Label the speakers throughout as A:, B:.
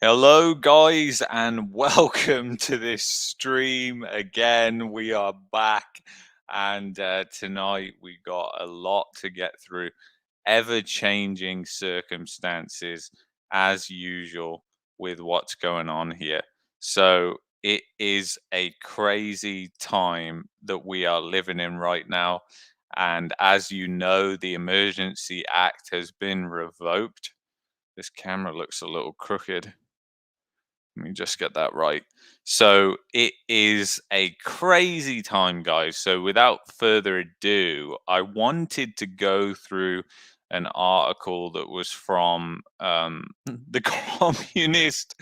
A: Hello, guys, and welcome to this stream again. We are back, and tonight we got a lot to get through. Ever changing circumstances, as usual, with what's going on here. So, it is a crazy time that we are living in right now. And as you know, the Emergency Act has been revoked. This camera looks a little crooked. Let me just get that right. So it is a crazy time, guys. So without further ado, I wanted to go through an article that was from the Communist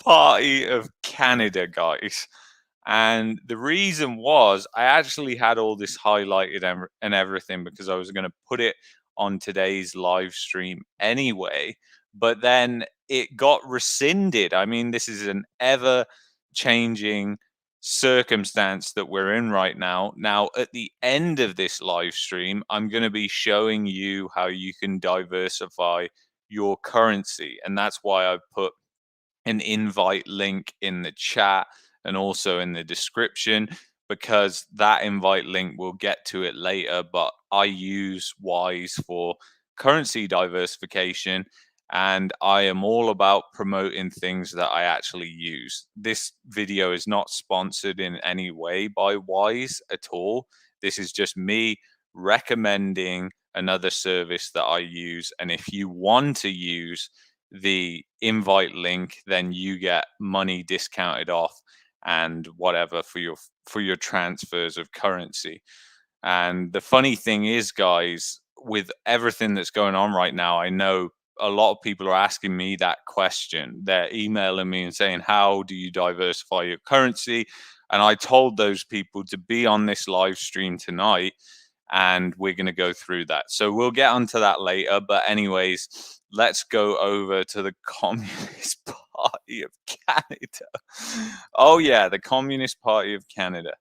A: Party of Canada, guys. And the reason was I actually had all this highlighted and everything because I was going to put it on today's live stream anyway. But then it got rescinded. I mean, this is an ever changing circumstance that we're in right now. Now, at the end of this live stream, I'm going to be showing you how you can diversify your currency. And that's why I've put an invite link in the chat and also in the description, because that invite link, we'll get to it later, but I use Wise for currency diversification, and I am all about promoting things that I actually use. This video is not sponsored in any way by Wise at all. This is just me recommending another service that I use, and if you want to use the invite link, then you get money discounted off and whatever for your transfers of currency. And the funny thing is, guys, with everything that's going on right now, I know a lot of people are asking me that question. They're emailing me and saying, how do you diversify your currency? And I told those people to be on this live stream tonight, and we're going to go through that. So we'll get onto that later. But anyways, let's go over to the Communist Party of Canada. Oh yeah, the Communist Party of Canada.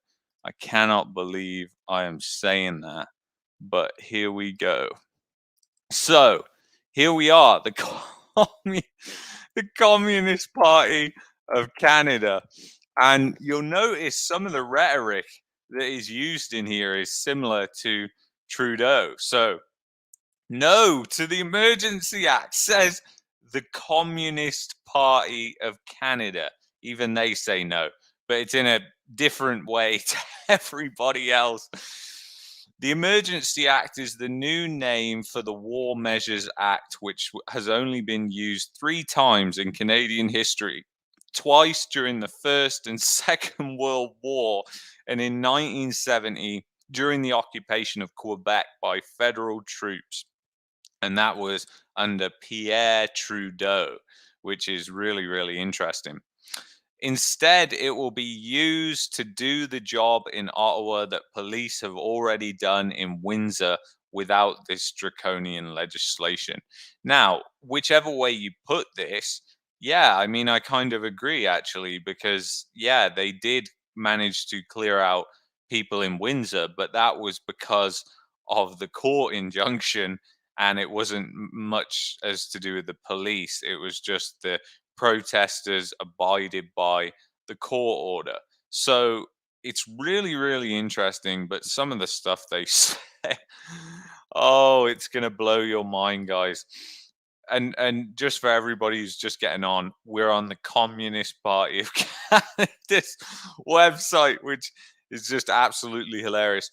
A: I cannot believe I am saying that, but here we go. So here we are, the Communist Party of Canada. And you'll notice some of the rhetoric that is used in here is similar to Trudeau. So, no to the Emergency Act, says the Communist Party of Canada. Even they say no, but it's in a different way to everybody else. The Emergency Act is the new name for the War Measures Act, which has only been used 3 times in Canadian history. Twice during the First and Second World War, and in 1970 during the occupation of Quebec by federal troops. And that was under Pierre Trudeau, which is really, really interesting. Instead, it will be used to do the job in Ottawa that police have already done in Windsor without this draconian legislation. Now, whichever way you put this, yeah, I mean, I kind of agree actually, because, yeah, they did manage to clear out people in Windsor, but that was because of the court injunction, and it wasn't much as to do with the police. It was just the protesters abided by the court order. So it's really, really interesting. But some of the stuff they say, oh, it's gonna blow your mind, guys. And just for everybody who's just getting on, we're on the Communist Party of Canada's website, which is just absolutely hilarious.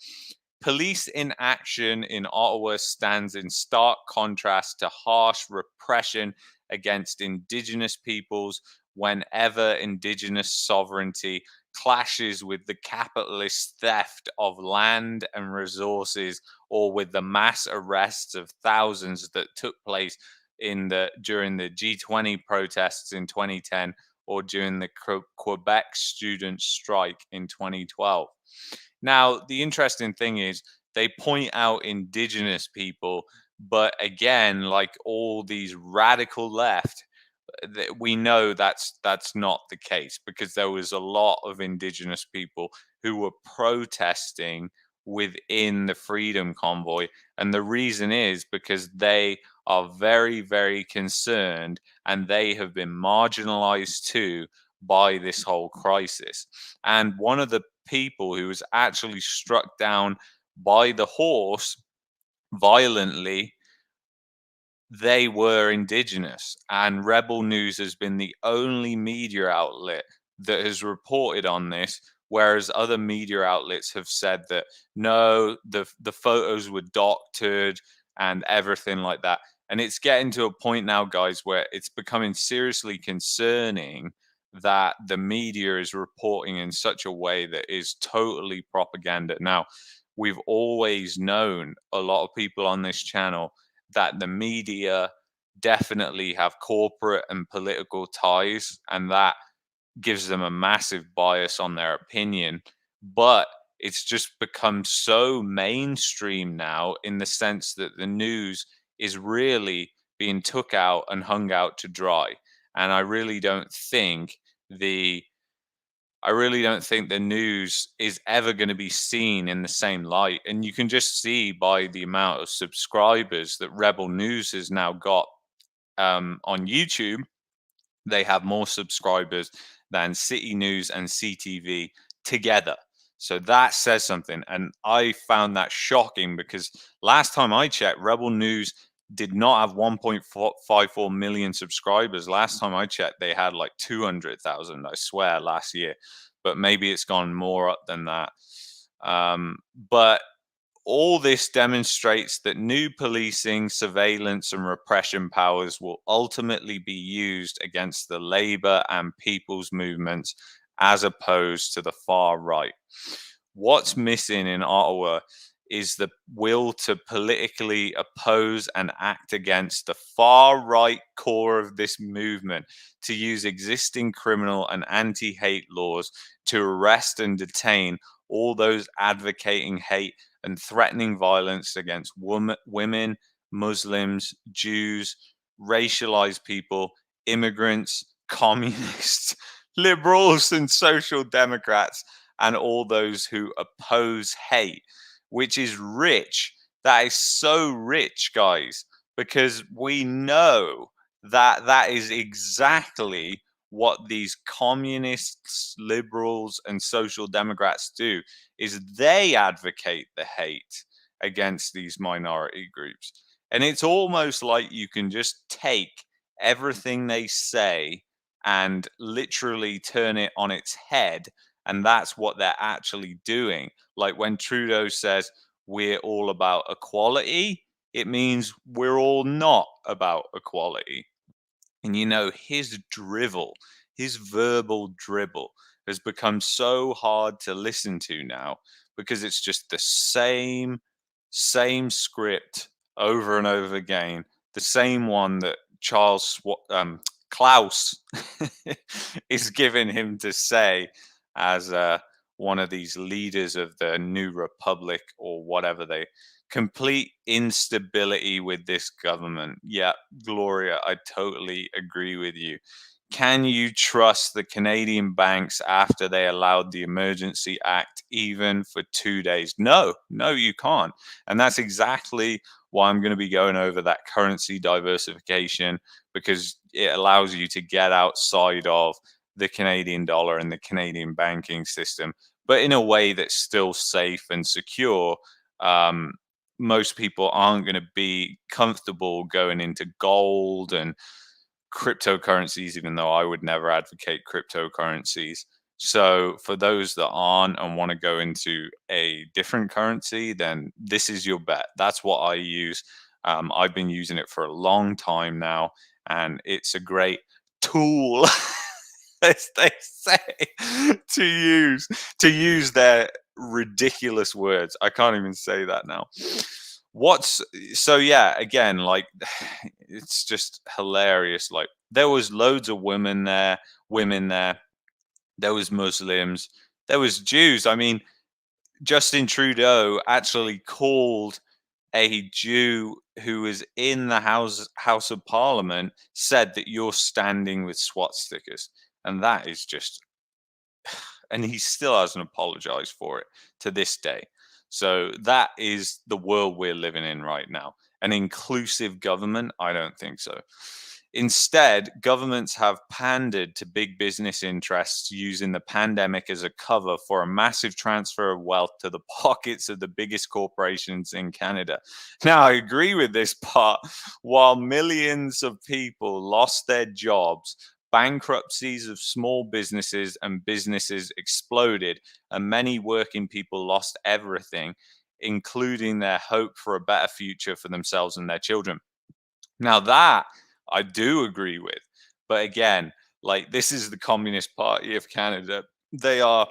A: Police inaction in Ottawa stands in stark contrast to harsh repression against Indigenous peoples whenever Indigenous sovereignty clashes with the capitalist theft of land and resources, or with the mass arrests of thousands that took place during the G20 protests in 2010, or during the Quebec student strike in 2012. Now, the interesting thing is they point out Indigenous people, but again, like all these radical left, we know that's not the case, because there was a lot of Indigenous people who were protesting within the Freedom Convoy. And the reason is because they are very, very concerned, and they have been marginalized too by this whole crisis. And one of the people who was actually struck down by the horse violently, they were indigenous, and Rebel News has been the only media outlet that has reported on this, whereas other media outlets have said that no, the photos were doctored and everything like that. And it's getting to a point now, guys, where it's becoming seriously concerning that the media is reporting in such a way that is totally propaganda. Now, we've always known, a lot of people on this channel, that the media definitely have corporate and political ties, and that gives them a massive bias on their opinion. But it's just become so mainstream now, in the sense that the news is really being took out and hung out to dry. And I really don't think the news is ever going to be seen in the same light. And you can just see by the amount of subscribers that Rebel News has now got on YouTube. They have more subscribers than City News and CTV together. So that says something. And I found that shocking, because last time I checked, Rebel News did not have 1.54 million subscribers. Last time I checked, they had like 200,000, I swear, last year. But maybe it's gone more up than that. But all this demonstrates that new policing, surveillance, and repression powers will ultimately be used against the labor and people's movements, as opposed to the far right. What's missing in Ottawa is the will to politically oppose and act against the far right core of this movement, to use existing criminal and anti-hate laws to arrest and detain all those advocating hate and threatening violence against women, Muslims, Jews, racialized people, immigrants, communists, liberals, and social democrats, and all those who oppose hate, which is rich. That is so rich, guys, because we know that that is exactly what these communists, liberals, and social democrats do, is they advocate the hate against these minority groups. And it's almost like you can just take everything they say and literally turn it on its head. And that's what they're actually doing. Like when Trudeau says, we're all about equality, it means we're all not about equality. And you know, his drivel, his verbal dribble, has become so hard to listen to now, because it's just the same script over and over again, the same one that Klaus is giving him to say as one of these leaders of the New Republic, or whatever. They complete instability with this government. Yeah, Gloria, I totally agree with you. Can you trust the Canadian banks after they allowed the Emergency Act even for 2 days? No, you can't. And that's exactly why I'm going to be going over that currency diversification, because it allows you to get outside of the Canadian dollar and the Canadian banking system, but in a way that's still safe and secure. Most people aren't going to be comfortable going into gold and cryptocurrencies, even though I would never advocate cryptocurrencies. So for those that aren't and want to go into a different currency, then this is your bet. That's what I use. I've been using it for a long time now, and it's a great tool, as they say, to use their ridiculous words. I can't even say that now. Yeah, again, like, it's just hilarious. Like, there was loads of women there, there was Muslims, there was Jews. I mean, Justin Trudeau actually called a Jew who was in the House of Parliament, said that you're standing with SWAT stickers. And that is just, and he still hasn't apologized for it to this day. So that is the world we're living in right now. An inclusive government? I don't think so. Instead, governments have pandered to big business interests using the pandemic as a cover for a massive transfer of wealth to the pockets of the biggest corporations in Canada. Now, I agree with this part. While millions of people lost their jobs, bankruptcies of small businesses and businesses exploded, and many working people lost everything, including their hope for a better future for themselves and their children. Now, that I do agree with. But again, like, this is the Communist Party of Canada. They are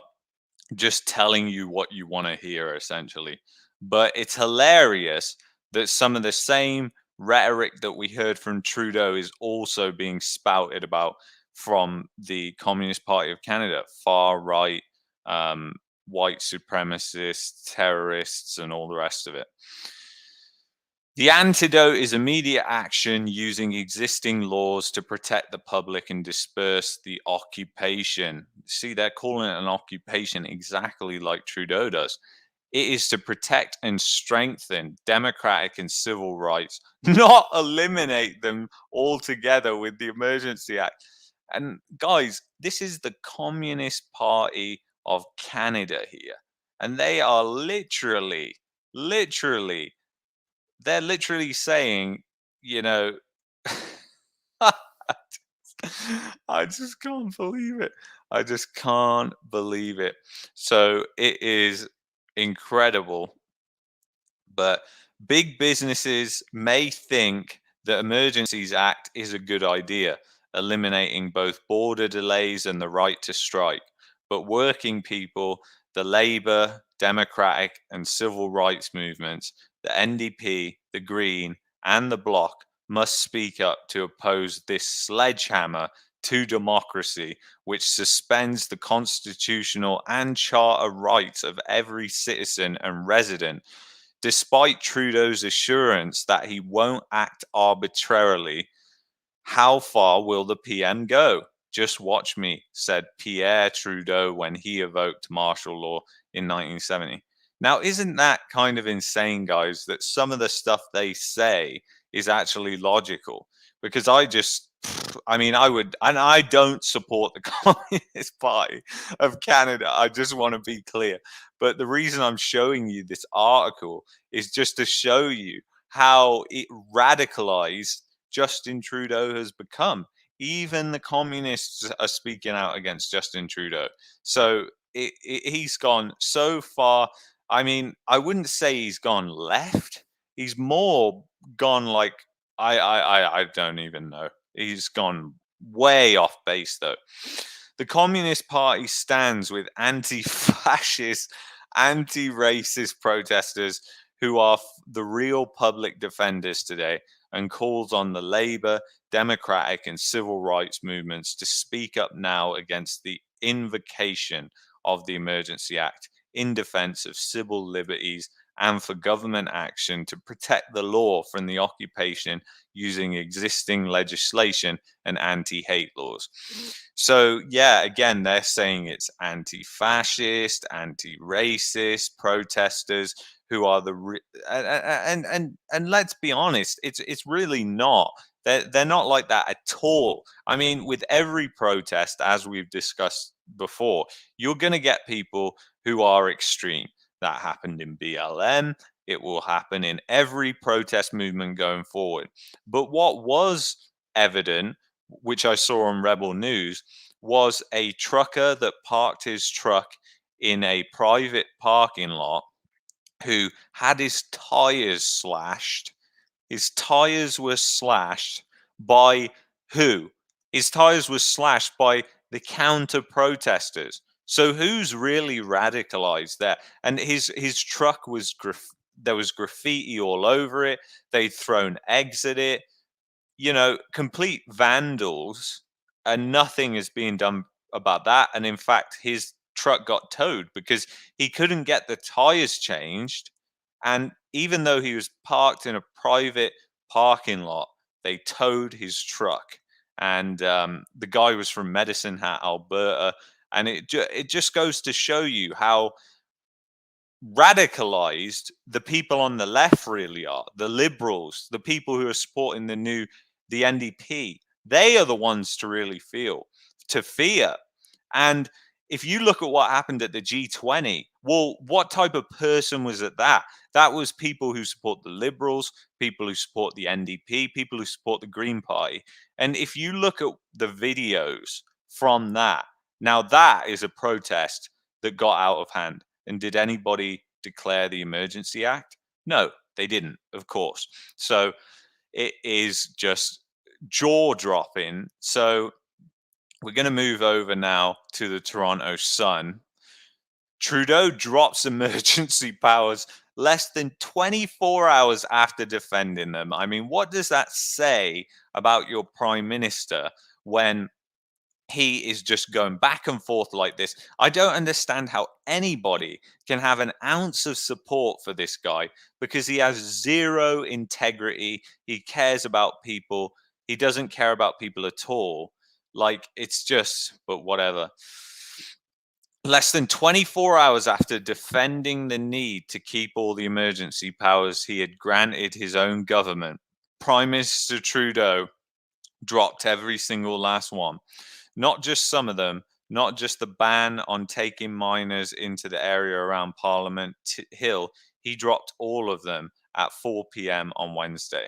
A: just telling you what you want to hear, essentially. But it's hilarious that some of the same rhetoric that we heard from Trudeau is also being spouted about from the Communist Party of Canada, far right, um, white supremacists, terrorists, and all the rest of it. The antidote is immediate action using existing laws to protect the public and disperse the occupation. See, they're calling it an occupation exactly like Trudeau does. It is to protect and strengthen democratic and civil rights, not eliminate them altogether with the Emergency Act. And guys, this is the Communist Party of Canada here. And they are literally, they're literally saying, you know, I just can't believe it. I just can't believe it. So it is incredible. But big businesses may think the Emergencies Act is a good idea, eliminating both border delays and the right to strike. But working people, the Labour, Democratic, and civil rights movements, the NDP, the Green, and the Bloc must speak up to oppose this sledgehammer to democracy, which suspends the constitutional and charter rights of every citizen and resident. Despite Trudeau's assurance that he won't act arbitrarily, how far will the PM go? Just watch me, said Pierre Trudeau when he evoked martial law in 1970. Now, isn't that kind of insane, guys, that some of the stuff they say is actually logical? Because I mean, I would, and I don't support the Communist Party of Canada. I just want to be clear. But the reason I'm showing you this article is just to show you how it radicalized Justin Trudeau has become. Even the communists are speaking out against Justin Trudeau. So he's gone so far. I mean, I wouldn't say he's gone left. He's more gone like I don't even know. He's gone way off base though. The Communist Party stands with anti-fascist, anti-racist protesters who are the real public defenders today, and calls on the Labour, Democratic, and civil rights movements to speak up now against the invocation of the Emergency Act in defense of civil liberties and for government action to protect the law from the occupation using existing legislation and anti-hate laws. So yeah, again, they're saying it's anti-fascist, anti-racist protesters who are and let's be honest, it's really not. They're not like that at all. I mean, with every protest, as we've discussed before, you're going to get people who are extreme. That happened in BLM. It will happen in every protest movement going forward. But what was evident, which I saw on Rebel News, was a trucker that parked his truck in a private parking lot who had his tires slashed. His tires were slashed by who? His tires were slashed by the counter protesters. So who's really radicalized there? And his truck was there was graffiti all over it. They'd thrown eggs at it. You know, complete vandals, and nothing is being done about that. And in fact, his truck got towed because he couldn't get the tires changed. And even though he was parked in a private parking lot, they towed his truck. And the guy was from Medicine Hat, Alberta. And it just goes to show you how radicalized the people on the left really are, the liberals, the people who are supporting the NDP. They are the ones to really fear. And if you look at what happened at the G20, well, what type of person was at that? That was people who support the liberals, people who support the NDP, people who support the Green Party. And if you look at the videos from that, now that is a protest that got out of hand. And did anybody declare the Emergency Act? No, they didn't, of course. So it is just jaw dropping. So we're going to move over now to the Toronto Sun. Trudeau drops emergency powers less than 24 hours after defending them. I mean, what does that say about your prime minister when he is just going back and forth like this? I don't understand how anybody can have an ounce of support for this guy, because he has zero integrity. He cares about people. He doesn't care about people at all. Like, it's just, but whatever. Less than 24 hours after defending the need to keep all the emergency powers he had granted his own government, Prime Minister Trudeau dropped every single last one. Not just some of them, not just the ban on taking minors into the area around Parliament Hill. He dropped all of them at 4 p.m. on Wednesday.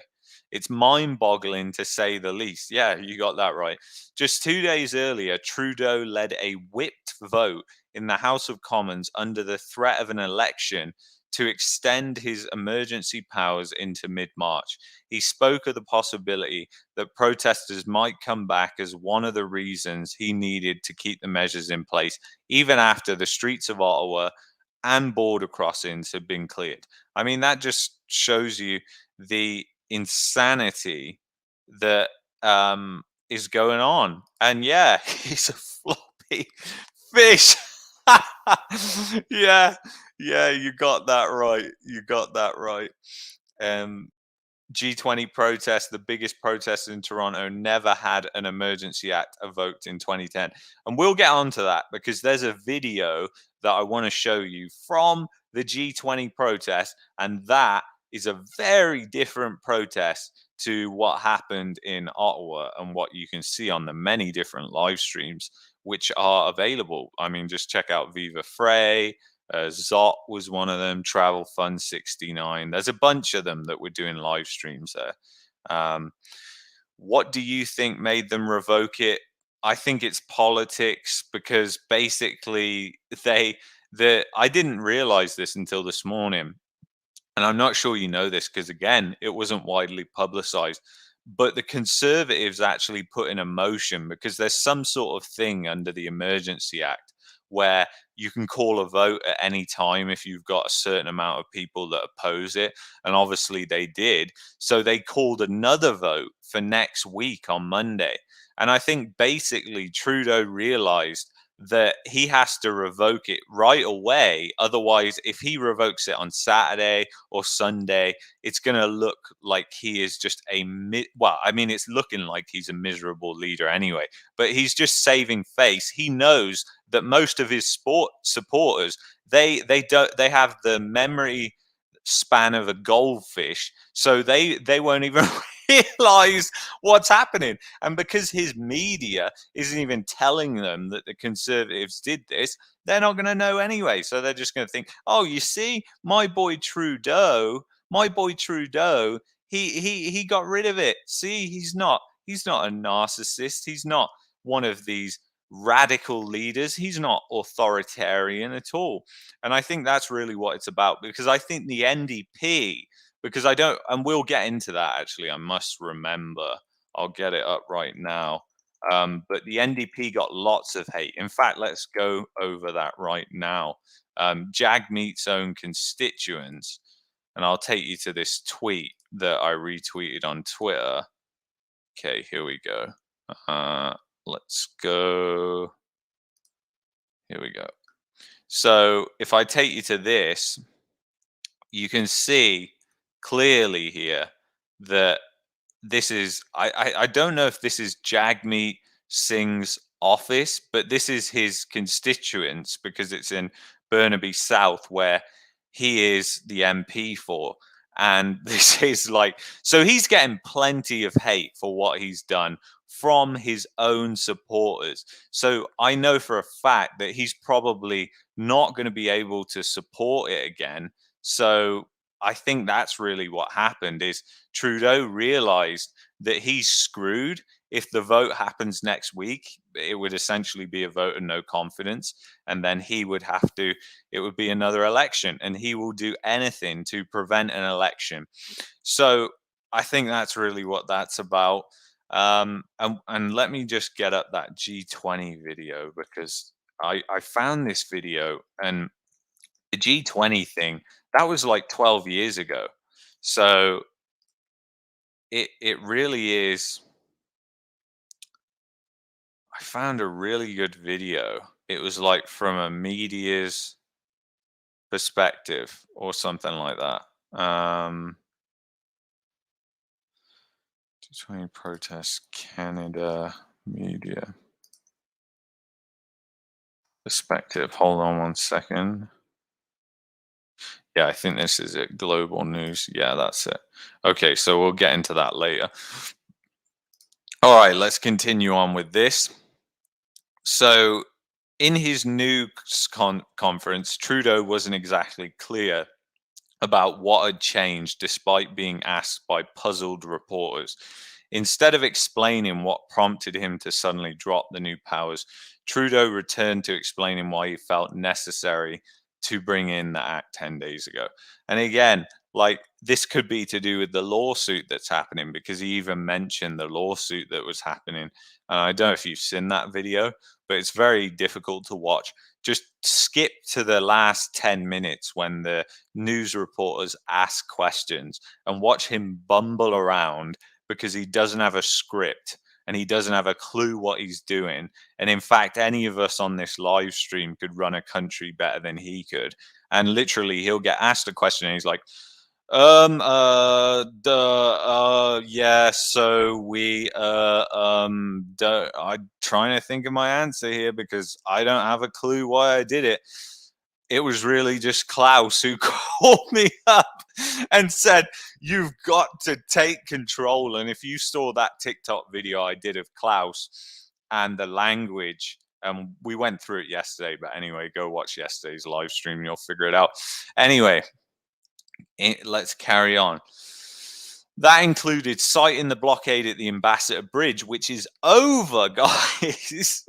A: It's mind-boggling, to say the least. Yeah, you got that right. Just 2 days earlier, Trudeau led a whipped vote in the House of Commons under the threat of an election to extend his emergency powers into mid-March. He spoke of the possibility that protesters might come back as one of the reasons he needed to keep the measures in place, even after the streets of Ottawa and border crossings had been cleared. I mean, that just shows you the insanity that is going on. And yeah, he's a floppy fish. Yeah, you got that right. You got that right. G20 protests, the biggest protest in Toronto, never had an emergency act evoked in 2010. And we'll get onto that, because there's a video that I want to show you from the G20 protest, and that is a very different protest to what happened in Ottawa and what you can see on the many different live streams which are available. I mean, just check out vivafrey. Zot was one of them, Travel Fund 69. There's a bunch of them that were doing live streams there. What do you think made them revoke it? I think it's politics, because basically I didn't realize this until this morning. And I'm not sure you know this, because again, it wasn't widely publicized. But the Conservatives actually put in a motion, because there's some sort of thing under the Emergency Act where you can call a vote at any time if you've got a certain amount of people that oppose it. And obviously they did. So they called another vote for next week on Monday. And I think basically Trudeau realized that he has to revoke it right away. Otherwise, if he revokes it on Saturday or Sunday, it's going to look like he is just well, I mean, it's looking like he's a miserable leader anyway, but he's just saving face. He knows that most of his supporters, they have the memory span of a goldfish, so they won't even realize what's happening. And because his media isn't even telling them that the Conservatives did this, they're not going to know anyway. So they're just going to think, oh, you see, my boy Trudeau, he got rid of it. See, he's not a narcissist. He's not one of these radical leaders. He's not authoritarian at all. And I think that's really what it's about, because I think the NDP, because I don't, and we'll get into that actually, I must remember, I'll get it up right now. But the NDP got lots of hate. In fact, let's go over that right now. Jagmeet's own constituents, and I'll take you to this tweet that I retweeted on Twitter. Okay, here we go. Let's go. Here we go. So if I take you to this, you can see clearly here that this is, I don't know if this is Jagmeet Singh's office, but this is his constituents, because it's in Burnaby South, where he is the MP for. And this is like, so he's getting plenty of hate for what he's done from his own supporters. So I know for a fact that he's probably not going to be able to support it again. So I think that's really what happened is Trudeau realized that he's screwed. If the vote happens next week, it would essentially be a vote of no confidence. And then he would have to, it would be another election. And he will do anything to prevent an election. So I think that's really what that's about. And let me just get up that G20 video because I found this video and the G20 thing, that was like 12 years ago. So it really is. I found a really good video. It was like from a media's perspective or something like that. G20 protests, Canada media perspective. Hold on one second. Yeah, I think this is it. Global news. Yeah, that's it. Okay, so we'll get into that later. All right, let's continue on with this. So, in his news conference, Trudeau wasn't exactly clear about what had changed despite being asked by puzzled reporters. Instead of explaining what prompted him to suddenly drop the new powers, Trudeau returned to explaining why he felt necessary to bring in the act 10 days ago. And again, like this could be to do with the lawsuit that's happening because he even mentioned the lawsuit that was happening. And I don't know if you've seen that video, but it's very difficult to watch. Just skip to the last 10 minutes when the news reporters ask questions and watch him bumble around because he doesn't have a script and he doesn't have a clue what he's doing. And in fact, any of us on this live stream could run a country better than he could. And literally, he'll get asked a question and he's like, yeah, so I'm trying to think of my answer here because I don't have a clue why I did it. It was really just Klaus who called me up and said, you've got to take control. And if you saw that TikTok video I did of Klaus and the language, we went through it yesterday, but anyway, go watch yesterday's live stream and you'll figure it out. Anyway, let's carry on. That included citing the blockade at the Ambassador Bridge, which is over, guys.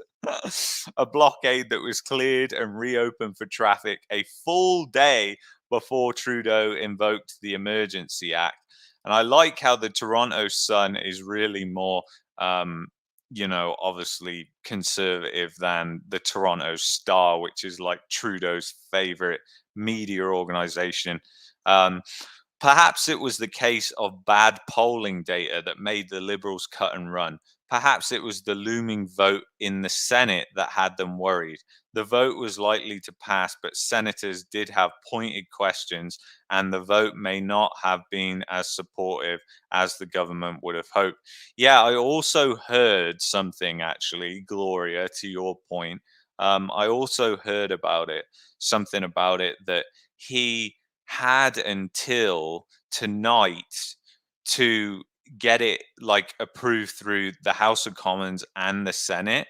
A: A blockade that was cleared and reopened for traffic a full day before Trudeau invoked the Emergency Act. And I like how the Toronto Sun is really more, obviously conservative than the Toronto Star, which is like Trudeau's favorite media organization. Perhaps it was the case of bad polling data that made the Liberals cut and run. Perhaps it was the looming vote in the Senate that had them worried. The vote was likely to pass, but senators did have pointed questions, and the vote may not have been as supportive as the government would have hoped. Yeah, I also heard something, actually, Gloria, to your point. I also heard about it, something about it that he had until tonight to get it like approved through the House of Commons and the Senate.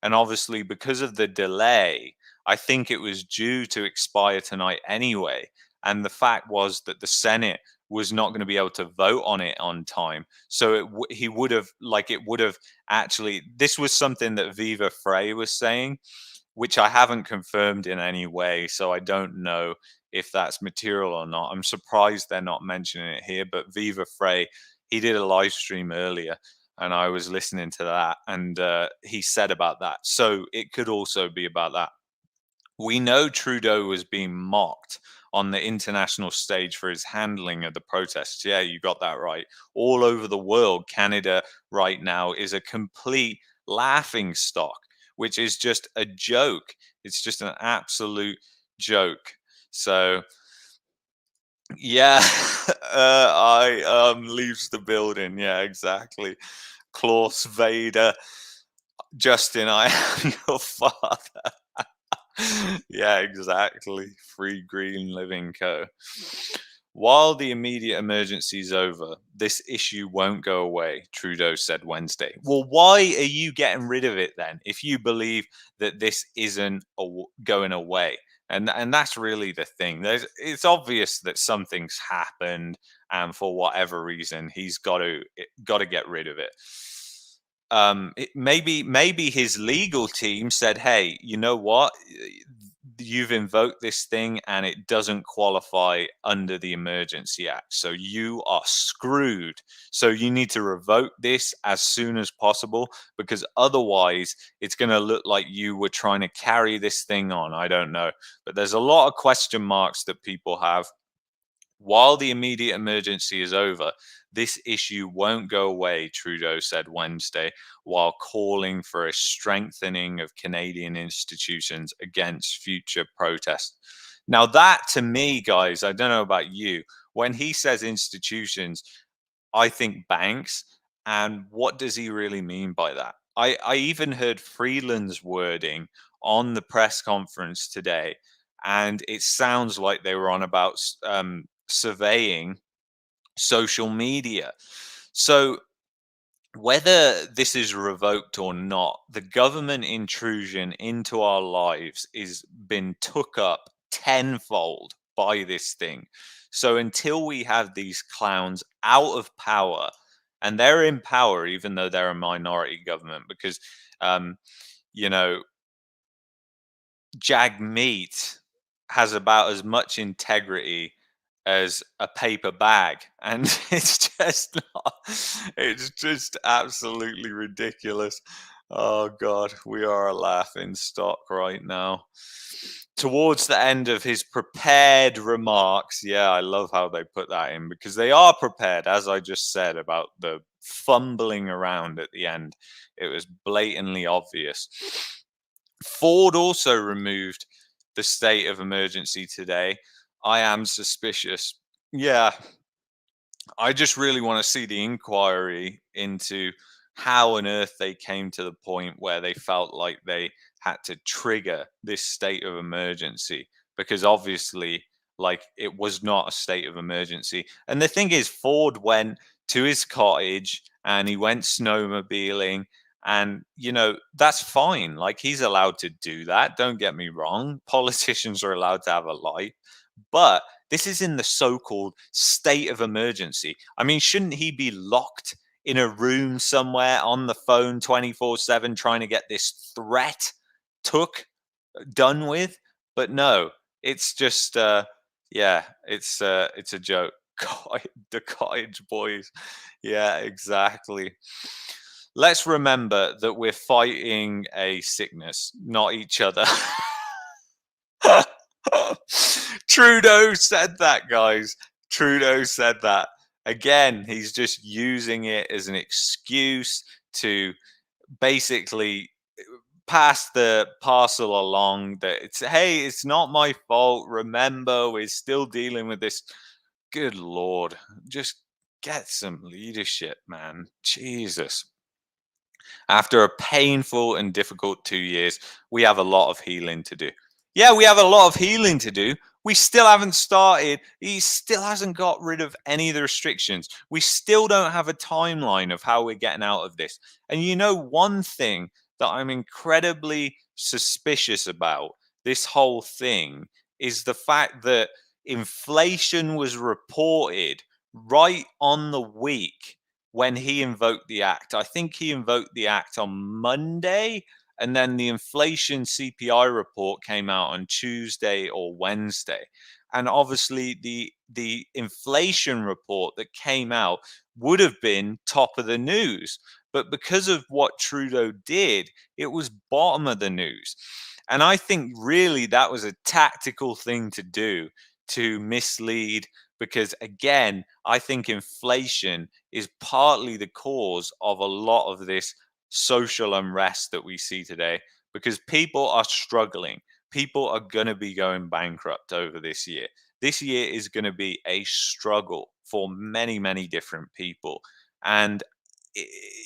A: And obviously, because of the delay, I think it was due to expire tonight anyway. And the fact was that the Senate was not going to be able to vote on it on time. So he would have, like, it would have actually, this was something that Vivafrey was saying, which I haven't confirmed in any way. So I don't know if that's material or not. I'm surprised they're not mentioning it here, but Vivafrey, he did a live stream earlier and I was listening to that and he said about that. So it could also be about that. We know Trudeau was being mocked on the international stage for his handling of the protests. Yeah, you got that right. All over the world, Canada right now is a complete laughing stock, which is just a joke. It's just an absolute joke. So, yeah, I leaves the building. Yeah, exactly. Klaus Vader, Justin, I am your father. Yeah, exactly. Free Green Living Co. While the immediate emergency is over, this issue won't go away, Trudeau said Wednesday. Well, why are you getting rid of it then if you believe that this isn't going away? And that's really the thing. It's obvious that something's happened, and for whatever reason, he's got to get rid of it. Maybe his legal team said, "Hey, you know what? You've invoked this thing and it doesn't qualify under the Emergency Act. So you are screwed. So you need to revoke this as soon as possible because otherwise it's going to look like you were trying to carry this thing on." I don't know. But there's a lot of question marks that people have. While the immediate emergency is over, this issue won't go away, Trudeau said Wednesday, while calling for a strengthening of Canadian institutions against future protests. Now, that to me, guys, I don't know about you, when he says institutions, I think banks. And what does he really mean by that? I even heard Freeland's wording on the press conference today, and it sounds like they were on about surveying social media. So whether this is revoked or not, the government intrusion into our lives is been took up tenfold by this thing. So until we have these clowns out of power, and they're in power even though they're a minority government, because um, you know, Jagmeet has about as much integrity as a paper bag, and it's just absolutely ridiculous. Oh god, we are a laughing stock right now. Towards the end of his prepared remarks, yeah, I love how they put that in because they are prepared, as I just said about the fumbling around at the end. It was blatantly obvious. Ford also removed the state of emergency today. I am suspicious. Yeah, I just really want to see the inquiry into how on earth they came to the point where they felt like they had to trigger this state of emergency because obviously like it was not a state of emergency. And the thing is Ford went to his cottage and he went snowmobiling, and that's fine, like he's allowed to do that, don't get me wrong. Politicians are allowed to have a life, but this is in the so-called state of emergency. I mean, shouldn't he be locked in a room somewhere on the phone 24/7 trying to get this threat took done with? But no, it's just yeah, it's a joke. The cottage boys. Yeah, exactly. Let's remember that we're fighting a sickness, not each other. Trudeau said that, guys. Trudeau said that. Again, he's just using it as an excuse to basically pass the parcel along that it's, hey, it's not my fault. Remember, we're still dealing with this. Good Lord. Just get some leadership, man. Jesus. After a painful and difficult 2 years, we have a lot of healing to do. Yeah, we have a lot of healing to do. We still haven't started. He still hasn't got rid of any of the restrictions. We still don't have a timeline of how we're getting out of this. And one thing that I'm incredibly suspicious about this whole thing is the fact that inflation was reported right on the week when he invoked the act. I think he invoked the act on Monday, and then the inflation CPI report came out on Tuesday or Wednesday. And obviously, the inflation report that came out would have been top of the news. But because of what Trudeau did, it was bottom of the news. And I think really that was a tactical thing to do to mislead, because again, I think inflation is partly the cause of a lot of this social unrest that we see today, because people are struggling. People are going to be going bankrupt over this year. This year is going to be a struggle for many, many different people. And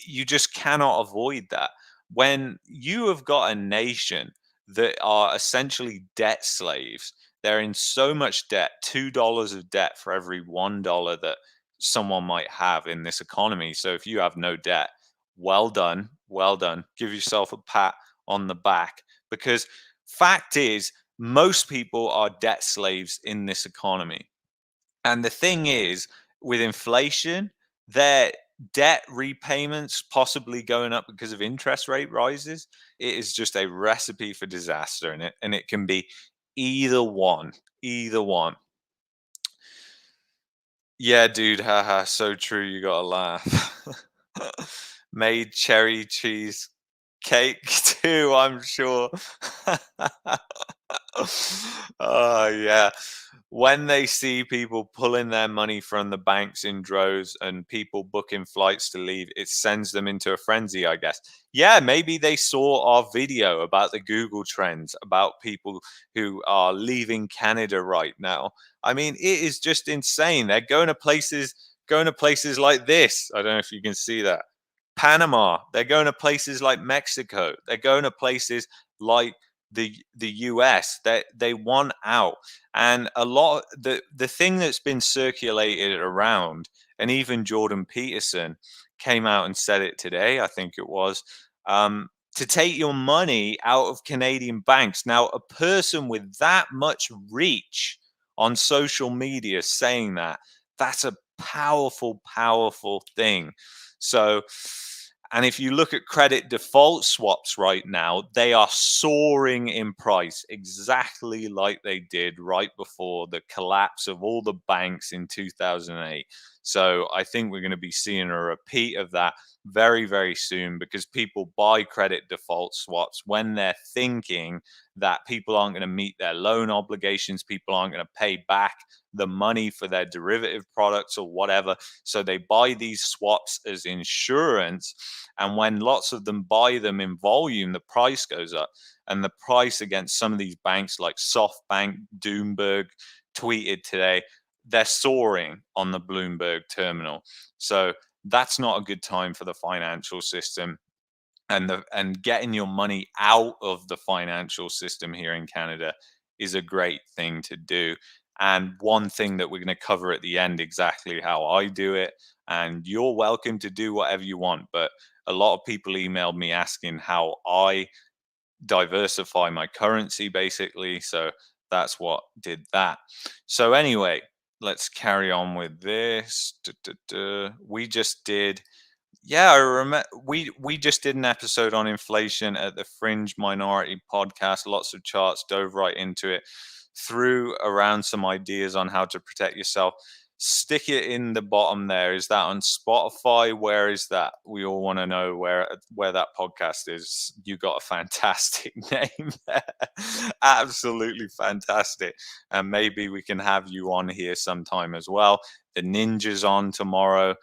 A: you just cannot avoid that. When you have got a nation that are essentially debt slaves. They're in so much debt, $2 of debt for every $1 that someone might have in this economy. So if you have no debt, well done, well done. Give yourself a pat on the back, because fact is, most people are debt slaves in this economy. And the thing is, with inflation, their debt repayments possibly going up because of interest rate rises, it is just a recipe for disaster, and it can be either one. Either one. Yeah, dude, haha, so true, you gotta laugh. Made cherry cheese cake too, I'm sure. Oh, yeah. When they see people pulling their money from the banks in droves and people booking flights to leave, it sends them into a frenzy, I guess. Yeah, maybe they saw our video about the Google trends about people who are leaving Canada right now. I mean, it is just insane. They're going to places like this. I don't know if you can see that. Panama. They're going to places like Mexico. They're going to places like the US. They want out. And a lot the thing that's been circulated around, and even Jordan Peterson came out and said it today, I think it was, to take your money out of Canadian banks. Now, a person with that much reach on social media saying that, that's a powerful, powerful thing. So, and if you look at credit default swaps right now, they are soaring in price, exactly like they did right before the collapse of all the banks in 2008. So I think we're going to be seeing a repeat of that very, very soon, because people buy credit default swaps when they're thinking that people aren't going to meet their loan obligations, people aren't going to pay back the money for their derivative products or whatever. So they buy these swaps as insurance. And when lots of them buy them in volume, the price goes up. And the price against some of these banks like SoftBank, Bloomberg tweeted today, they're soaring on the Bloomberg terminal. So that's not a good time for the financial system. And getting your money out of the financial system here in Canada is a great thing to do. And one thing that we're going to cover at the end, exactly how I do it. And you're welcome to do whatever you want. But a lot of people emailed me asking how I diversify my currency, basically. So that's what did that. So anyway, let's carry on with this. We just did, yeah, I remember we just did an episode on inflation at the Fringe Minority podcast. Lots of charts, dove right into it, threw around some ideas on how to protect yourself. Stick it in the bottom there. Is that on Spotify? Where is that? We all want to know where that podcast is. You got a fantastic name there. Absolutely fantastic. And maybe we can have you on here sometime as well. The Ninja's on tomorrow.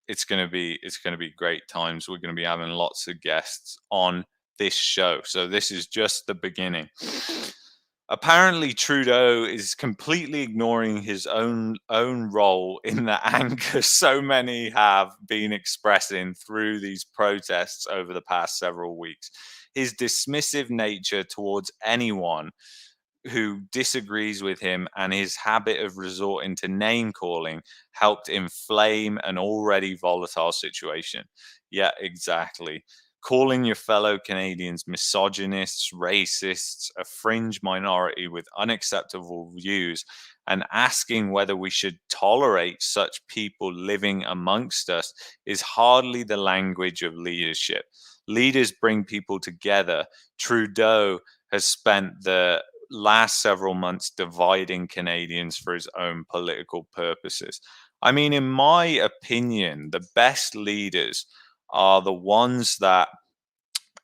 A: It's going to be great times. We're going to be having lots of guests on this show. So this is just the beginning. Apparently Trudeau is completely ignoring his own role in the anger so many have been expressing through these protests over the past several weeks. His dismissive nature towards anyone who disagrees with him and his habit of resorting to name calling helped inflame an already volatile situation. Yeah, exactly. Calling your fellow Canadians misogynists, racists, a fringe minority with unacceptable views, and asking whether we should tolerate such people living amongst us is hardly the language of leadership. Leaders bring people together. Trudeau has spent the last several months dividing Canadians for his own political purposes. I mean, in my opinion, the best leaders are the ones that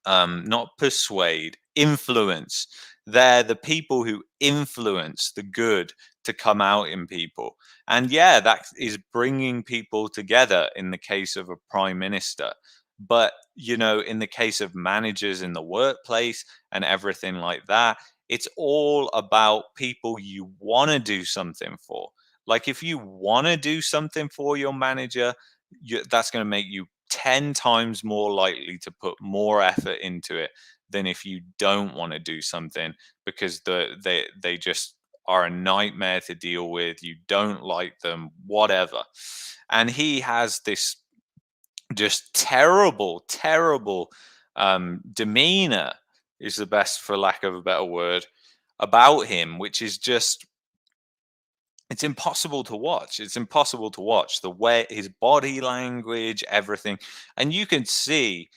A: not persuade, influence. They're the people who influence the good to come out in people. And yeah, that is bringing people together in the case of a prime minister. But, you know, in the case of managers in the workplace and everything like that, it's all about people you want to do something for. Like if you want to do something for your manager, that's going to make you 10 times more likely to put more effort into it than if you don't want to do something, because they just are a nightmare to deal with. You don't like them, whatever. And he has this just terrible demeanor, is the best, for lack of a better word, about him, which is just, it's impossible to watch. It's impossible to watch the way his body language, everything. And you can see,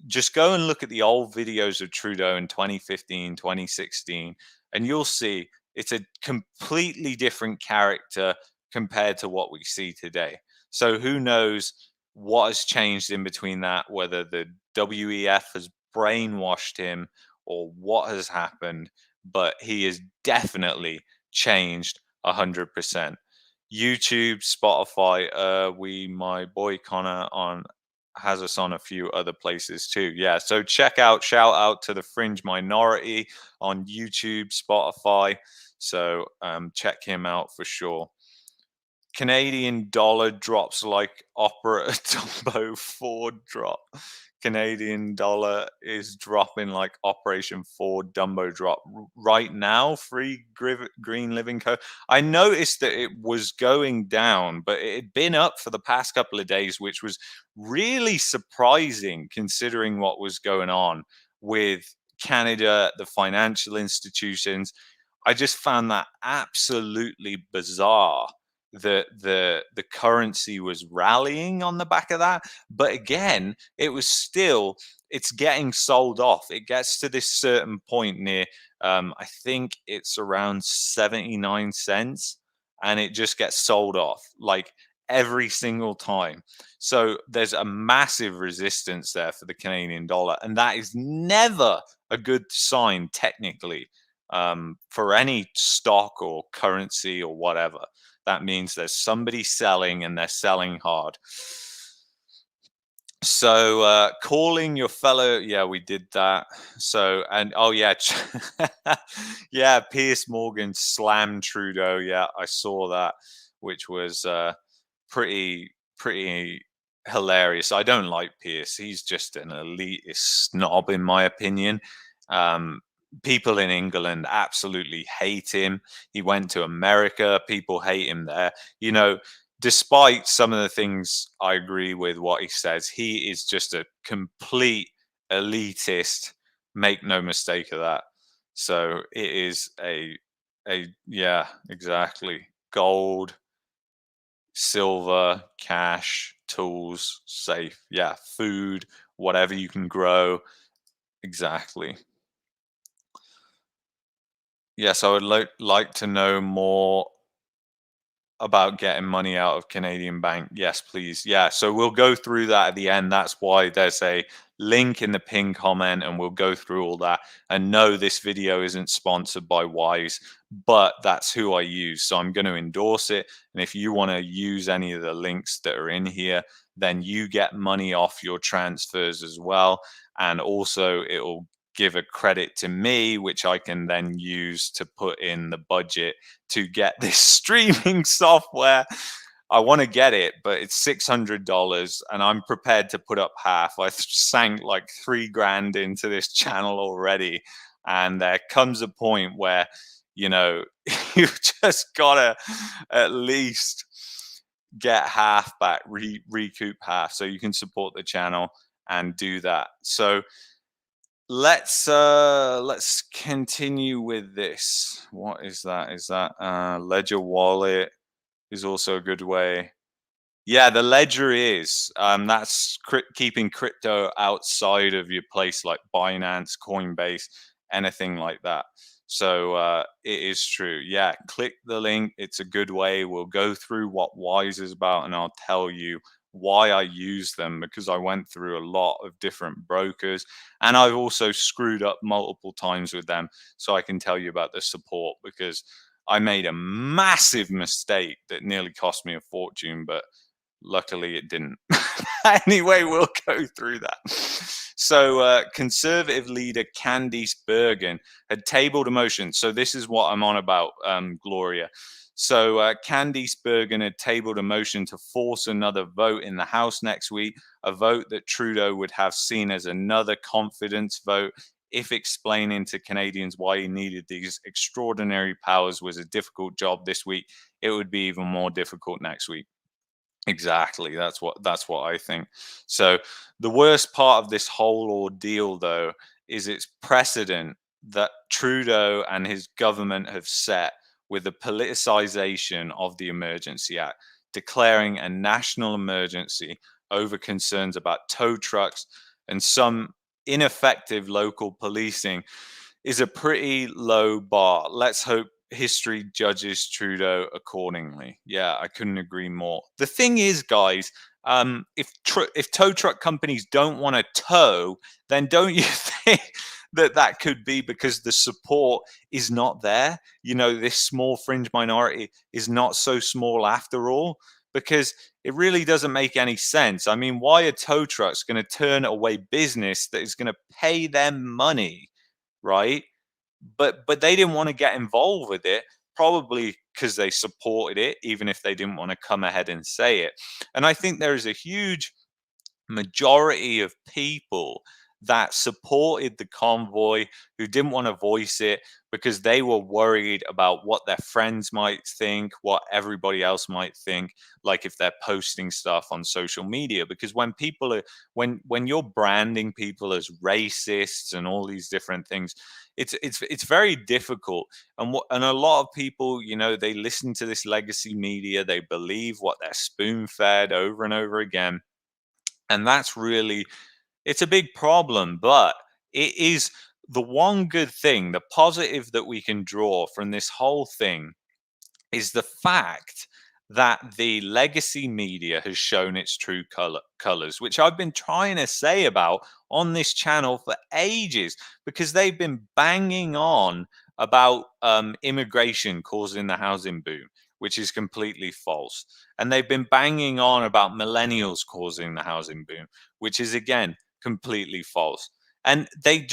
A: just go and look at the old videos of Trudeau in 2015, 2016, and you'll see it's a completely different character compared to what we see today. So who knows what has changed in between that, whether the WEF has brainwashed him or what has happened, but he is definitely changed 100%. YouTube, Spotify, my boy Connor has us on a few other places too. Yeah, so shout out to the Fringe Minority on YouTube, Spotify. So check him out for sure. Canadian dollar drops like opera Dumbo Ford drop. Canadian dollar is dropping like Operation Ford Dumbo drop right now. Free Green Living Co. I noticed that it was going down, but it had been up for the past couple of days, which was really surprising considering what was going on with Canada, the financial institutions. I just found that absolutely bizarre that the currency was rallying on the back of that. But again, it was still, it's getting sold off. It gets to this certain point near, I think it's around 79 cents, and it just gets sold off like every single time. So there's a massive resistance there for the Canadian dollar, and that is never a good sign technically, for any stock or currency or whatever. That means there's somebody selling, and they're selling hard. So calling your fellow, yeah, we did that. So, and oh yeah, yeah, Piers Morgan slammed Trudeau. Yeah, I saw that, which was pretty hilarious. I don't like Piers. He's just an elitist snob, in my opinion. People in England absolutely hate him. He went to America. People hate him there. You know, despite some of the things I agree with what he says, he is just a complete elitist. Make no mistake of that. So it is yeah, exactly. Gold, silver, cash, tools, safe. Yeah, food, whatever you can grow. Exactly. Yes, I would like to know more about getting money out of Canadian Bank. Yes, please. Yeah, so we'll go through that at the end. That's why there's a link in the pinned comment, and we'll go through all that. And no, this video isn't sponsored by Wise, but that's who I use. So I'm going to endorse it. And if you want to use any of the links that are in here, then you get money off your transfers as well. And also it'll give a credit to me, which I can then use to put in the budget to get this streaming software. I want to get it, but it's $600, and I'm prepared to put up half. I sank like $3,000 into this channel already, and there comes a point where, you know, you've just gotta at least get half back, recoup half, so you can support the channel and do that. So let's continue with this. What is that? Is that Ledger Wallet is also a good way. Yeah, the Ledger is that's keeping crypto outside of your place, like Binance, Coinbase, anything like that. So it is true. Yeah, click the link. It's a good way. We'll go through what Wise is about, and I'll tell you why I use them, because I went through a lot of different brokers, and I've also screwed up multiple times with them. So I can tell you about the support, because I made a massive mistake that nearly cost me a fortune, but luckily it didn't. Anyway, we'll go through that. So Conservative leader Candice Bergen had tabled a motion. So this is what I'm on about, Gloria. So Candice Bergen had tabled a motion to force another vote in the House next week, a vote that Trudeau would have seen as another confidence vote if explaining to Canadians why he needed these extraordinary powers was a difficult job this week. It would be even more difficult next week. Exactly. That's what I think. So the worst part of this whole ordeal, though, is its precedent that Trudeau and his government have set with the politicization of the Emergency Act, declaring a national emergency over concerns about tow trucks and some ineffective local policing is a pretty low bar. Let's hope history judges Trudeau accordingly. Yeah, I couldn't agree more. The thing is, guys, if tow truck companies don't want to tow, then don't you think that could be because the support is not there? You know, this small fringe minority is not so small after all, because it really doesn't make any sense. I mean, why are tow trucks going to turn away business that is going to pay them money, right? But they didn't want to get involved with it, probably because they supported it, even if they didn't want to come ahead and say it. And I think there is a huge majority of people that supported the convoy who didn't want to voice it because they were worried about what their friends might think, what everybody else might think, like if they're posting stuff on social media. Because when people are when you're branding people as racists and all these different things, it's very difficult. And a lot of people, you know, they listen to this legacy media, they believe what they're spoon fed over and over again, and that's really, it's a big problem. But it is the one good thing, the positive that we can draw from this whole thing is the fact that the legacy media has shown its true colors, which I've been trying to say about on this channel for ages, because they've been banging on about immigration causing the housing boom, which is completely false. And they've been banging on about millennials causing the housing boom, which is again completely false. And they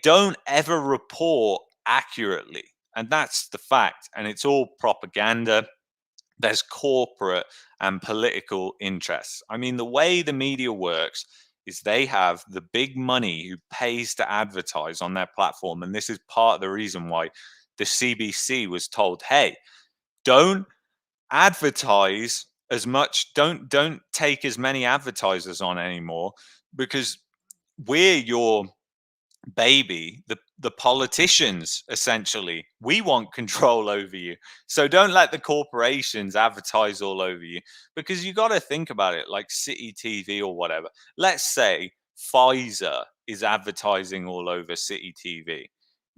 A: don't ever report accurately. And that's the fact. And it's all propaganda. There's corporate and political interests. I mean, the way the media works is they have the big money who pays to advertise on their platform. And this is part of the reason why the CBC was told, hey, don't advertise as much, don't take as many advertisers on anymore, because we're your baby, the politicians, essentially. We want control over you, so don't let the corporations advertise all over you. Because you got to think about it, like City TV or whatever. Let's say Pfizer is advertising all over City TV.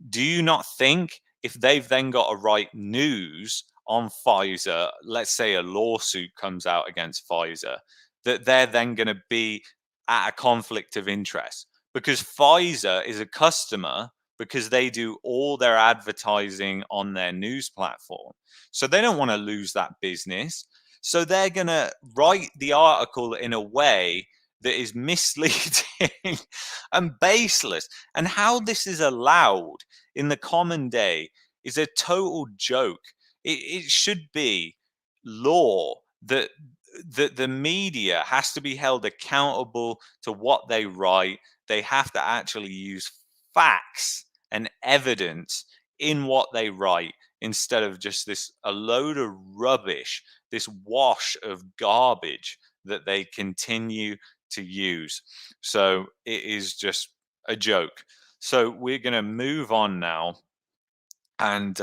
A: Do you not think if they've then got to write news on Pfizer, let's say a lawsuit comes out against Pfizer, that they're then going to be at a conflict of interest? Because Pfizer is a customer, because they do all their advertising on their news platform. So they don't want to lose that business. So they're going to write the article in a way that is misleading and baseless. And how this is allowed in the common day is a total joke. It should be law that the media has to be held accountable to what they write. They have to actually use facts and evidence in what they write, instead of just a load of rubbish, this wash of garbage that they continue to use. So it is just a joke. So we're going to move on now. And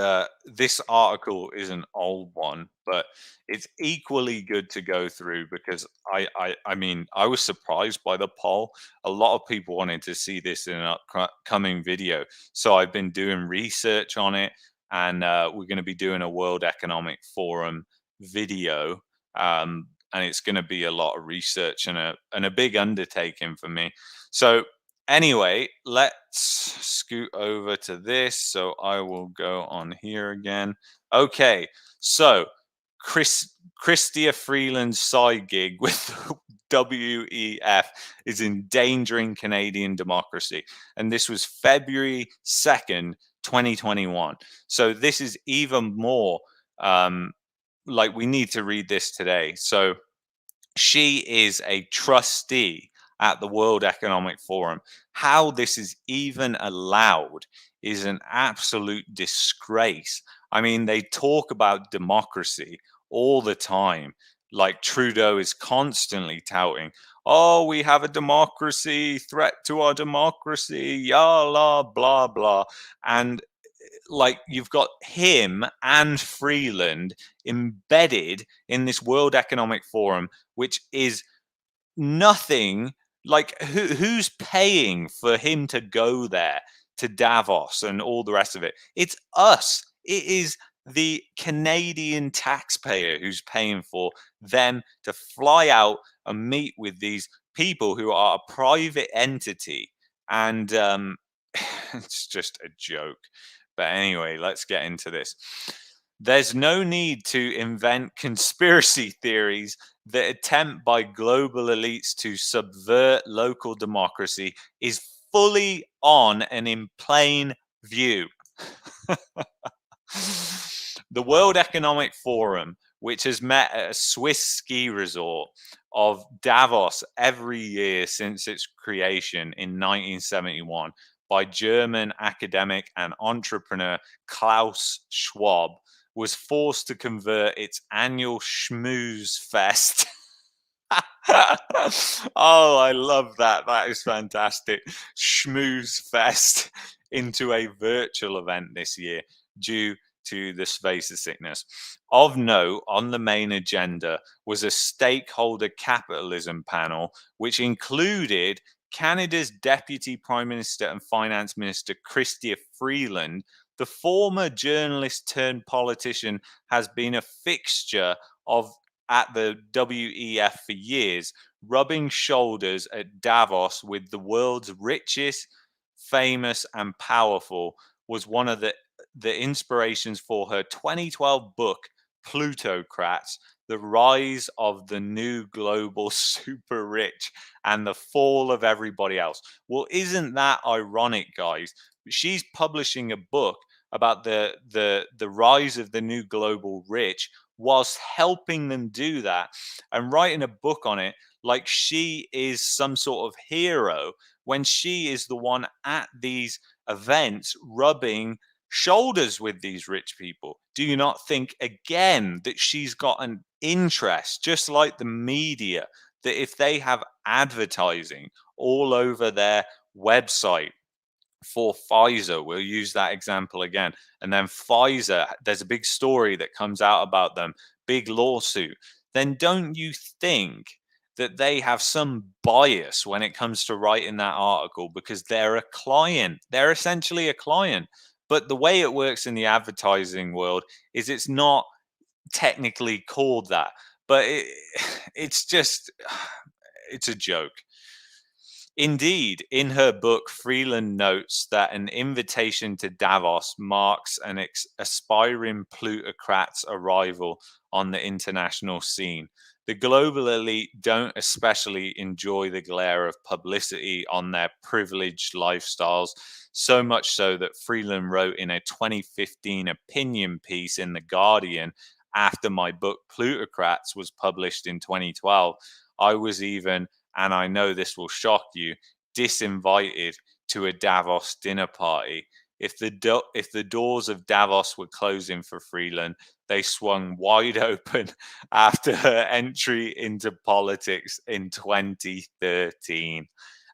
A: this article is an old one, but it's equally good to go through, because I mean, I was surprised by the poll. A lot of people wanted to see this in an upcoming video. So I've been doing research on it, and we're going to be doing a World Economic Forum video. And it's going to be a lot of research and a big undertaking for me. So anyway, let's scoot over to this. So I will go on here again. Okay, so Chrystia Freeland's side gig with WEF is endangering Canadian democracy. And this was February 2nd, 2021. So this is even more Like, we need to read this today. So she is a trustee at the World Economic Forum. How this is even allowed is an absolute disgrace. I mean, they talk about democracy all the time. Like, Trudeau is constantly touting, oh, we have a democracy, threat to our democracy, yalla, blah, blah. And like, you've got him and Freeland embedded in this World Economic Forum, which is nothing. Like, who's paying for him to go there, to Davos and all the rest of it? It's us. It is the Canadian taxpayer who's paying for them to fly out and meet with these people who are a private entity. And it's just a joke. But anyway, let's get into this. There's no need to invent conspiracy theories that attempt by global elites to subvert local democracy is fully on and in plain view. The World Economic Forum, which has met at a Swiss ski resort of Davos every year since its creation in 1971 by German academic and entrepreneur Klaus Schwab, was forced to convert its annual schmooze fest. Oh, I love that. That is fantastic. Schmooze fest into a virtual event this year due to the space sickness. Of note, on the main agenda was a stakeholder capitalism panel, which included Canada's Deputy Prime Minister and Finance Minister, Chrystia Freeland. The former journalist turned politician has been a fixture at the WEF for years, rubbing shoulders at Davos with the world's richest, famous, and powerful. Was one of the inspirations for her 2012 book, Plutocrats: The Rise of the New Global Super Rich and the Fall of Everybody Else. Well, isn't that ironic, guys? She's publishing a book about the rise of the new global rich whilst helping them do that and writing a book on it like she is some sort of hero, when she is the one at these events rubbing shoulders with these rich people. Do you not think again that she's got an interest, just like the media, that if they have advertising all over their website for Pfizer, we'll use that example again, and then Pfizer, there's a big story that comes out about them, big lawsuit, then don't you think that they have some bias when it comes to writing that article, because they're a client, they're essentially a client? But the way it works in the advertising world is it's not technically called that, but it's just, it's a joke. Indeed, in her book, Freeland notes that an invitation to Davos marks an aspiring plutocrat's arrival on the international scene. The global elite don't especially enjoy the glare of publicity on their privileged lifestyles, so much so that Freeland wrote in a 2015 opinion piece in The Guardian after my book Plutocrats was published in 2012, I was even, and I know this will shock you, disinvited to a Davos dinner party. If the doors of Davos were closing for Freeland, they swung wide open after her entry into politics in 2013.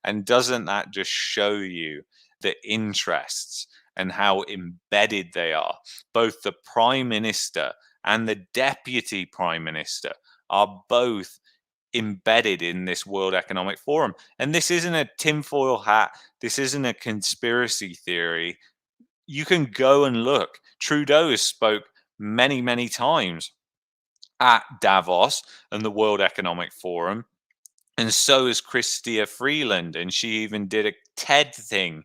A: And doesn't that just show you the interests and how embedded they are? Both the Prime Minister and the Deputy Prime Minister are both embedded in this World Economic Forum. And this isn't a tinfoil hat. This isn't a conspiracy theory. You can go and look. Trudeau has spoke many, many times at Davos and the World Economic Forum. And so is Chrystia Freeland. And she even did a TED thing.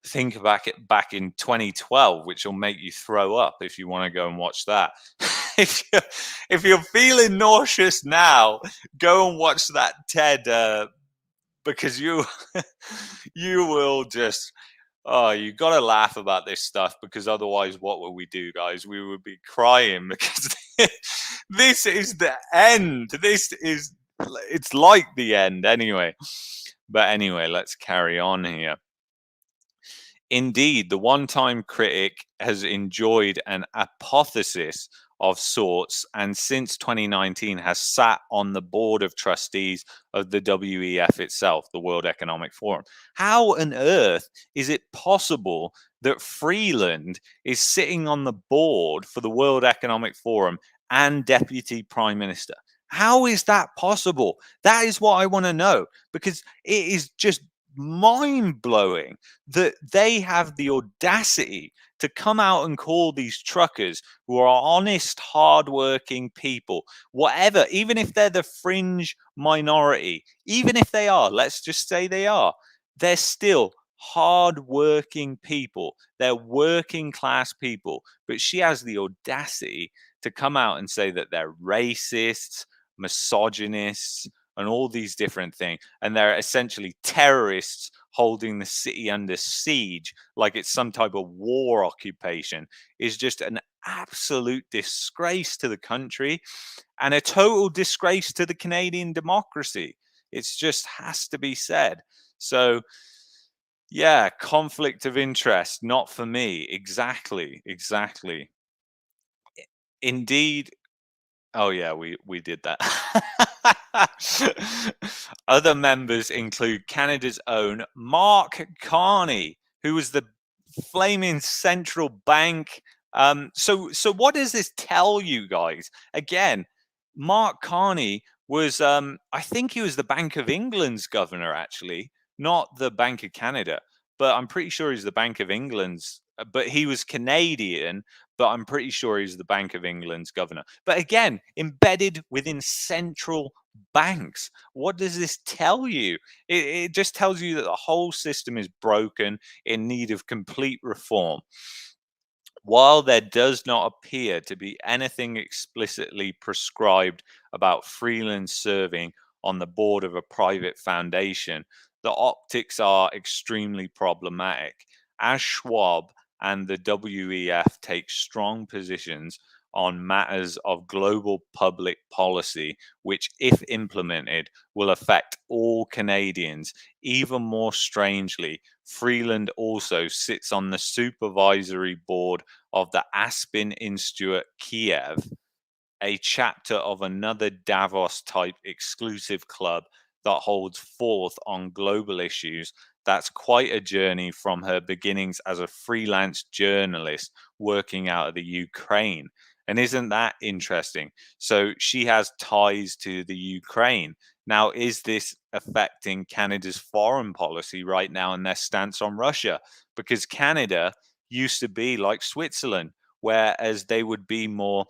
A: Think back in 2012, which will make you throw up if you want to go and watch that. if you're feeling nauseous now, go and watch that TED, because you will just, Oh, you got to laugh about this stuff because otherwise, what would we do, guys? We would be crying because this is the end. It's like the end anyway. But anyway, let's carry on here. Indeed, the one-time critic has enjoyed an apotheosis of sorts and since 2019 has sat on the board of trustees of the WEF itself, the World Economic Forum. How on earth is it possible that Freeland is sitting on the board for the World Economic Forum and Deputy Prime Minister? How is that possible? That is what I want to know, because it is just mind-blowing that they have the audacity to come out and call these truckers, who are honest, hardworking people, whatever, even if they're the fringe minority, even if they are, let's just say they are, they're still hardworking people. They're working class people. But she has the audacity to come out and say that they're racists, misogynists, and all these different things, and they're essentially terrorists holding the city under siege like it's some type of war occupation, is just an absolute disgrace to the country and a total disgrace to the Canadian democracy. It's just has to be said. So yeah, conflict of interest, not for me. Exactly. Indeed. Oh yeah, we did that. Other members include Canada's own Mark Carney, who was the flaming central bank. So what does this tell you guys? Again, Mark Carney was, I think he was the Bank of England's governor, actually, not the Bank of Canada, but I'm pretty sure he's the Bank of England's. But he was Canadian, but I'm pretty sure he's the Bank of England's governor. But again, embedded within central banks. What does this tell you? It just tells you that the whole system is broken, in need of complete reform. While there does not appear to be anything explicitly prescribed about Freeland serving on the board of a private foundation, the optics are extremely problematic. As Schwab and the WEF take strong positions on matters of global public policy, which, if implemented, will affect all Canadians. Even more strangely, Freeland also sits on the supervisory board of the Aspen Institute Kiev, a chapter of another Davos type exclusive club that holds forth on global issues. That's quite a journey from her beginnings as a freelance journalist working out of the Ukraine. And isn't that interesting? So she has ties to the Ukraine. Now, is this affecting Canada's foreign policy right now and their stance on Russia? Because Canada used to be like Switzerland, whereas they would be more,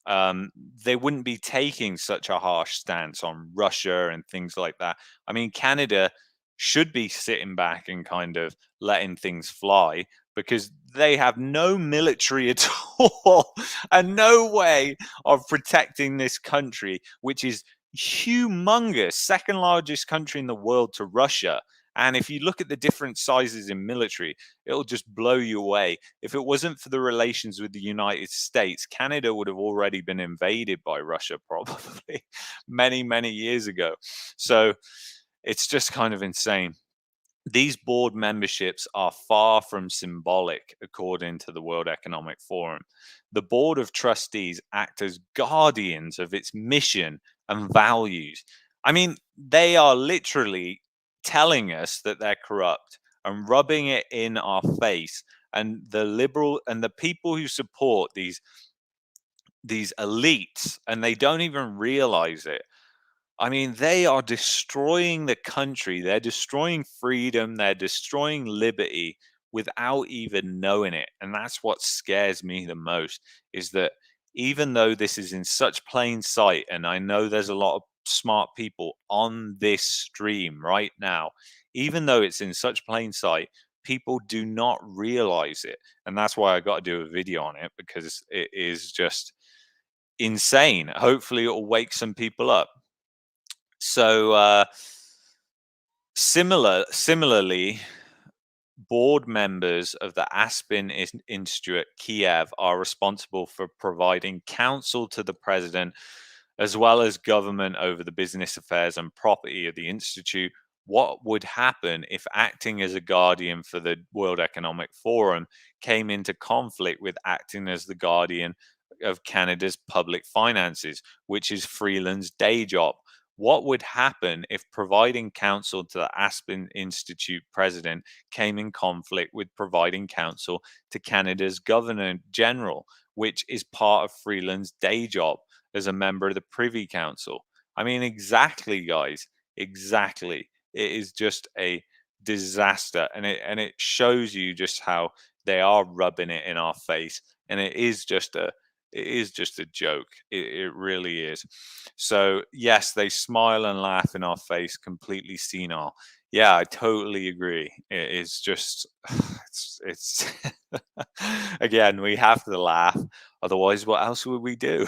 A: they wouldn't be taking such a harsh stance on Russia and things like that. I mean, Canada should be sitting back and kind of letting things fly because they have no military at all and no way of protecting this country, which is humongous, second largest country in the world to Russia. And if you look at the different sizes in military, it'll just blow you away. If it wasn't for the relations with the United States, Canada would have already been invaded by Russia probably many, many years ago. So it's just kind of insane. These board memberships are far from symbolic, according to the World Economic Forum. The board of trustees act as guardians of its mission and values. I mean, they are literally telling us that they're corrupt and rubbing it in our face. And the liberal and the people who support these elites, and they don't even realize it. I mean, they are destroying the country. They're destroying freedom. They're destroying liberty without even knowing it. And that's what scares me the most, is that even though this is in such plain sight, and I know there's a lot of smart people on this stream right now, even though it's in such plain sight, people do not realize it. And that's why I got to do a video on it, because it is just insane. Hopefully it will wake some people up. So similarly, board members of the Aspen Institute Kiev are responsible for providing counsel to the president, as well as government over the business affairs and property of the institute. What would happen if acting as a guardian for the World Economic Forum came into conflict with acting as the guardian of Canada's public finances, which is Freeland's day job? What would happen if providing counsel to the Aspen Institute president came in conflict with providing counsel to Canada's Governor General, which is part of Freeland's day job as a member of the Privy Council? I mean, exactly, guys, exactly. It is just a disaster, and it shows you just how they are rubbing it in our face, and it is just a joke. It really is. So yes, they smile and laugh in our face, completely senile. Yeah, I totally agree. It is just, it's again, we have to laugh. Otherwise, what else would we do?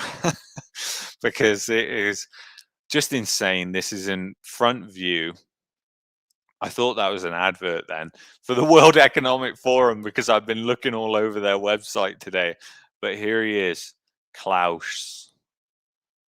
A: Because it is just insane. This is in front view. I thought that was an advert then for the World Economic Forum, because I've been looking all over their website today. But here he is, Klaus.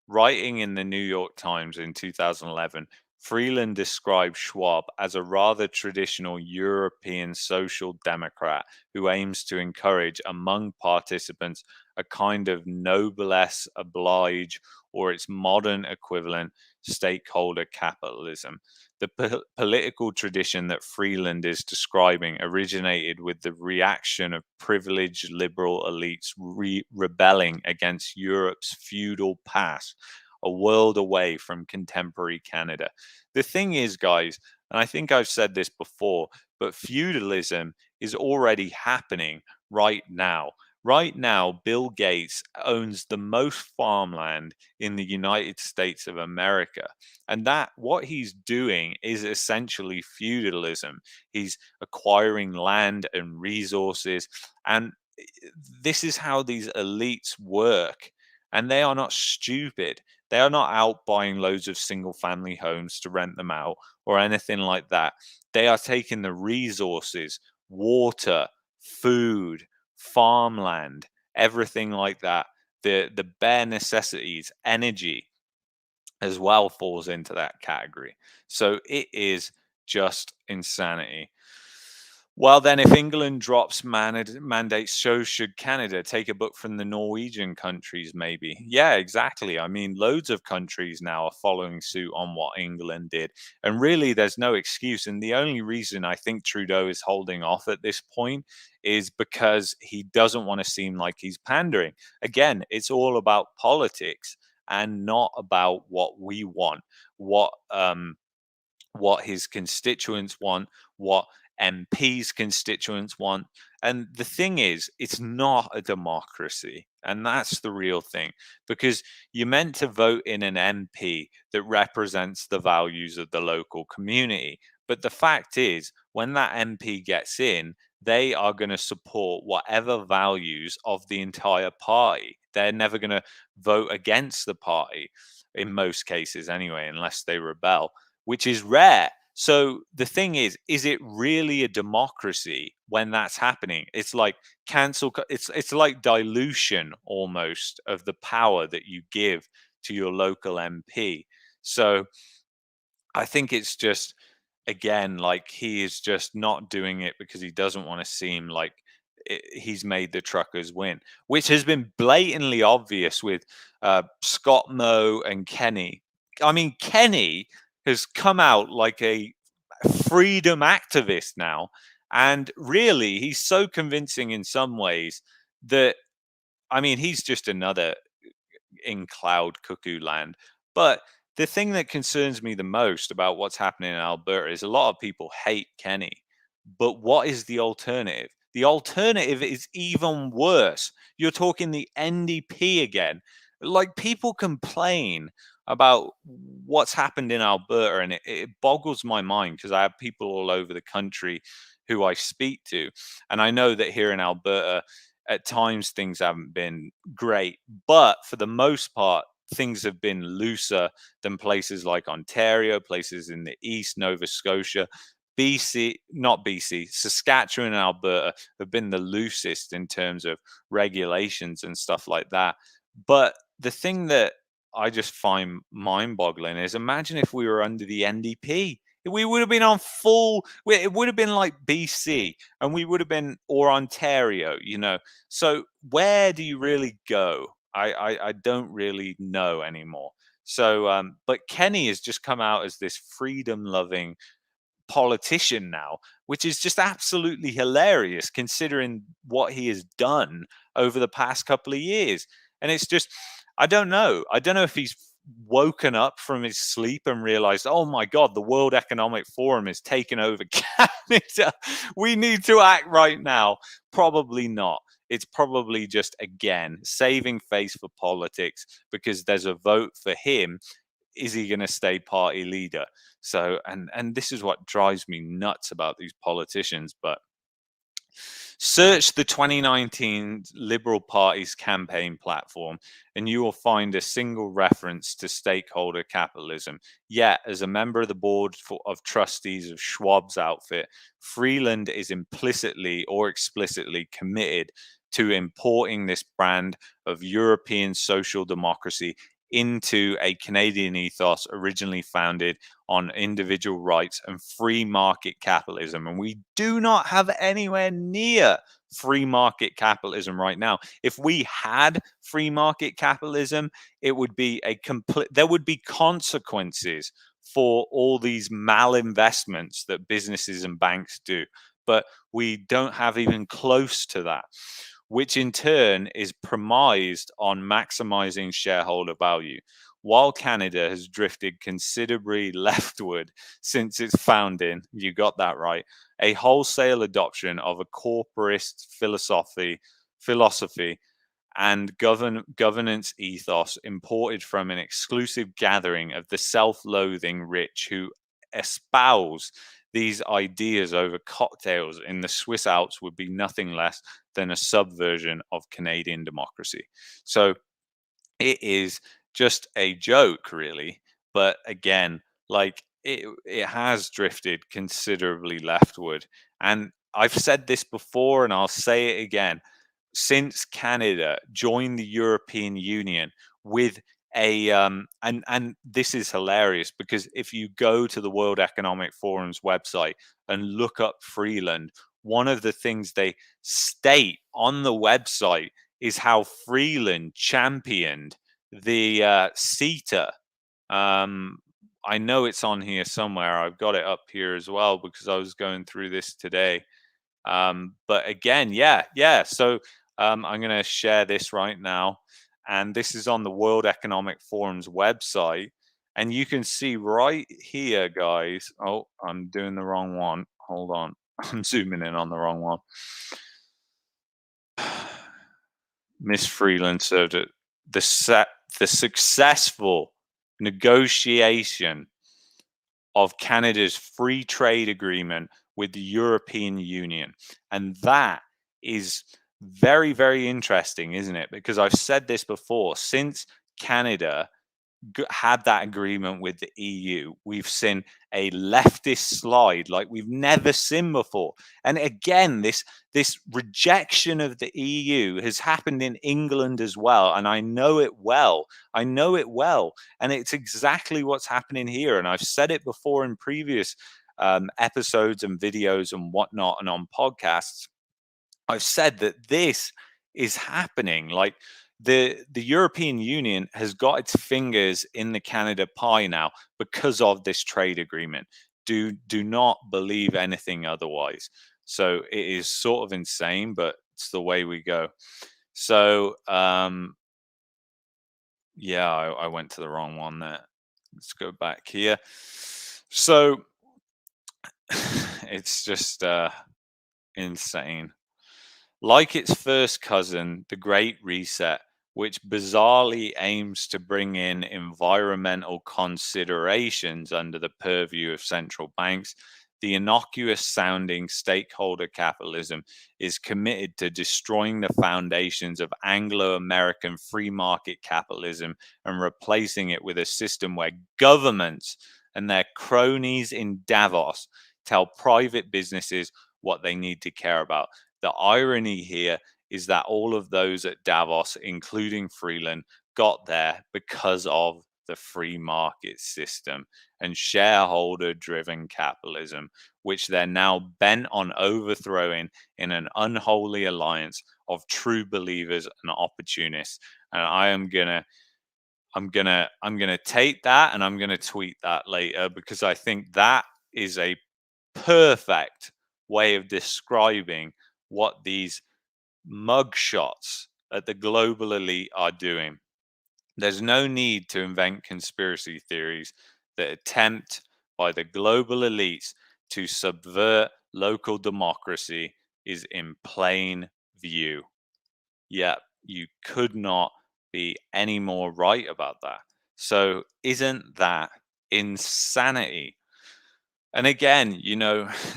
A: Writing in the New York Times in 2011, Freeland described Schwab as a rather traditional European social democrat who aims to encourage among participants a kind of noblesse oblige, or its modern equivalent, stakeholder capitalism. The political tradition that Freeland is describing originated with the reaction of privileged liberal elites rebelling against Europe's feudal past, a world away from contemporary Canada. The thing is, guys, and I think I've said this before, but feudalism is already happening right now. Right now, Bill Gates owns the most farmland in the United States of America. And that what he's doing is essentially feudalism. He's acquiring land and resources. And this is how these elites work. And they are not stupid. They are not out buying loads of single family homes to rent them out or anything like that. They are taking the resources, water, food, farmland, everything like that. The bare necessities, energy as well falls into that category. So it is just insanity. Well, then, if England drops mandates, so should Canada. Take a book from the Norwegian countries, maybe. Yeah, exactly. I mean, loads of countries now are following suit on what England did. And really, there's no excuse. And the only reason I think Trudeau is holding off at this point is because he doesn't want to seem like he's pandering. Again, it's all about politics and not about what we want, what his constituents want, what MPs' constituents want. And the thing is, it's not a democracy. And that's the real thing, because you're meant to vote in an MP that represents the values of the local community. But the fact is, when that MP gets in, they are going to support whatever values of the entire party. They're never going to vote against the party, in most cases anyway, unless they rebel, which is rare. So the thing is it really a democracy when that's happening? It's like it's like dilution almost of the power that you give to your local MP. So I think it's just, again, like, he is just not doing it because he doesn't want to seem like he's made the truckers win, which has been blatantly obvious with Scott Moe and Kenny. I mean, Kenny has come out like a freedom activist now, and really, he's so convincing in some ways that, I mean, he's just another in cloud cuckoo land. But the thing that concerns me the most about what's happening in Alberta is a lot of people hate Kenny. But what is the alternative? The alternative is even worse. You're talking the NDP again. Like, people complain about what's happened in Alberta, and it boggles my mind, because I have people all over the country who I speak to. And I know that here in Alberta, at times things haven't been great, but for the most part, things have been looser than places like Ontario, places in the east, Nova Scotia. Saskatchewan and Alberta have been the loosest in terms of regulations and stuff like that. But the thing that I just find mind-boggling is, imagine if we were under the NDP. We would have been on full. It would have been like BC, and we would have been, or Ontario. So where do you really go? I don't really know anymore. So, but Kenny has just come out as this freedom-loving politician now, which is just absolutely hilarious considering what he has done over the past couple of years. And it's just, I don't know if he's woken up from his sleep and realized, oh my God, the World Economic Forum is taking over Canada. We need to act right now. Probably not. It's probably just, again, saving face for politics because there's a vote for him. Is he going to stay party leader? So, and this is what drives me nuts about these politicians. But search the 2019 Liberal Party's campaign platform, and you will find a single reference to stakeholder capitalism. Yet, as a member of the board of trustees of Schwab's outfit, Freeland is implicitly or explicitly committed to importing this brand of European social democracy into a Canadian ethos originally founded on individual rights and free market capitalism. And we do not have anywhere near free market capitalism right now. If we had free market capitalism, it would be there would be consequences for all these malinvestments that businesses and banks do. But we don't have even close to that, which in turn is premised on maximizing shareholder value. While Canada has drifted considerably leftward since its founding, you got that right, a wholesale adoption of a corporatist philosophy and governance ethos imported from an exclusive gathering of the self-loathing rich who espouse these ideas over cocktails in the Swiss Alps would be nothing less than a subversion of Canadian democracy. So it is just a joke, really. But again, like it has drifted considerably leftward. And I've said this before and I'll say it again. Since Canada joined the European Union with and this is hilarious because if you go to the World Economic Forum's website and look up Freeland, one of the things they state on the website is how Freeland championed the CETA. I know it's on here somewhere. I've got it up here as well because I was going through this today. But again, yeah. So I'm going to share this right now. And this is on the World Economic Forum's website. And you can see right here, guys. Oh, I'm doing the wrong one. Hold on. I'm zooming in on the wrong one. Miss Freeland served it. The successful negotiation of Canada's free trade agreement with the European Union. And that is very, very interesting, isn't it? Because I've said this before, since Canada had that agreement with the EU, we've seen a leftist slide like we've never seen before. And again, this rejection of the EU has happened in England as well. And I know it well. And it's exactly what's happening here. And I've said it before in previous episodes and videos and whatnot and on podcasts. I've said that this is happening. Like the European Union has got its fingers in the Canada pie now because of this trade agreement. Do not believe anything otherwise. So it is sort of insane, but it's the way we go. So yeah, I went to the wrong one there. Let's go back here. So it's just insane. Like its first cousin, the Great Reset, which bizarrely aims to bring in environmental considerations under the purview of central banks, the innocuous sounding stakeholder capitalism is committed to destroying the foundations of Anglo-American free market capitalism and replacing it with a system where governments and their cronies in Davos tell private businesses what they need to care about. The irony here is that all of those at Davos, including Freeland, got there because of the free market system and shareholder driven capitalism, which they're now bent on overthrowing in an unholy alliance of true believers and opportunists. And I'm gonna take that and I'm gonna tweet that later, because I think that is a perfect way of describing what these mugshots at the global elite are doing. There's no need to invent conspiracy theories that attempt by the global elites to subvert local democracy is in plain view. Yet you could not be any more right about that. So isn't that insanity? And again,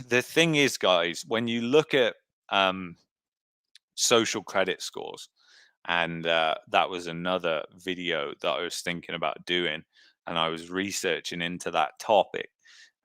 A: the thing is, guys, when you look at social credit scores, and that was another video that I was thinking about doing, and I was researching into that topic.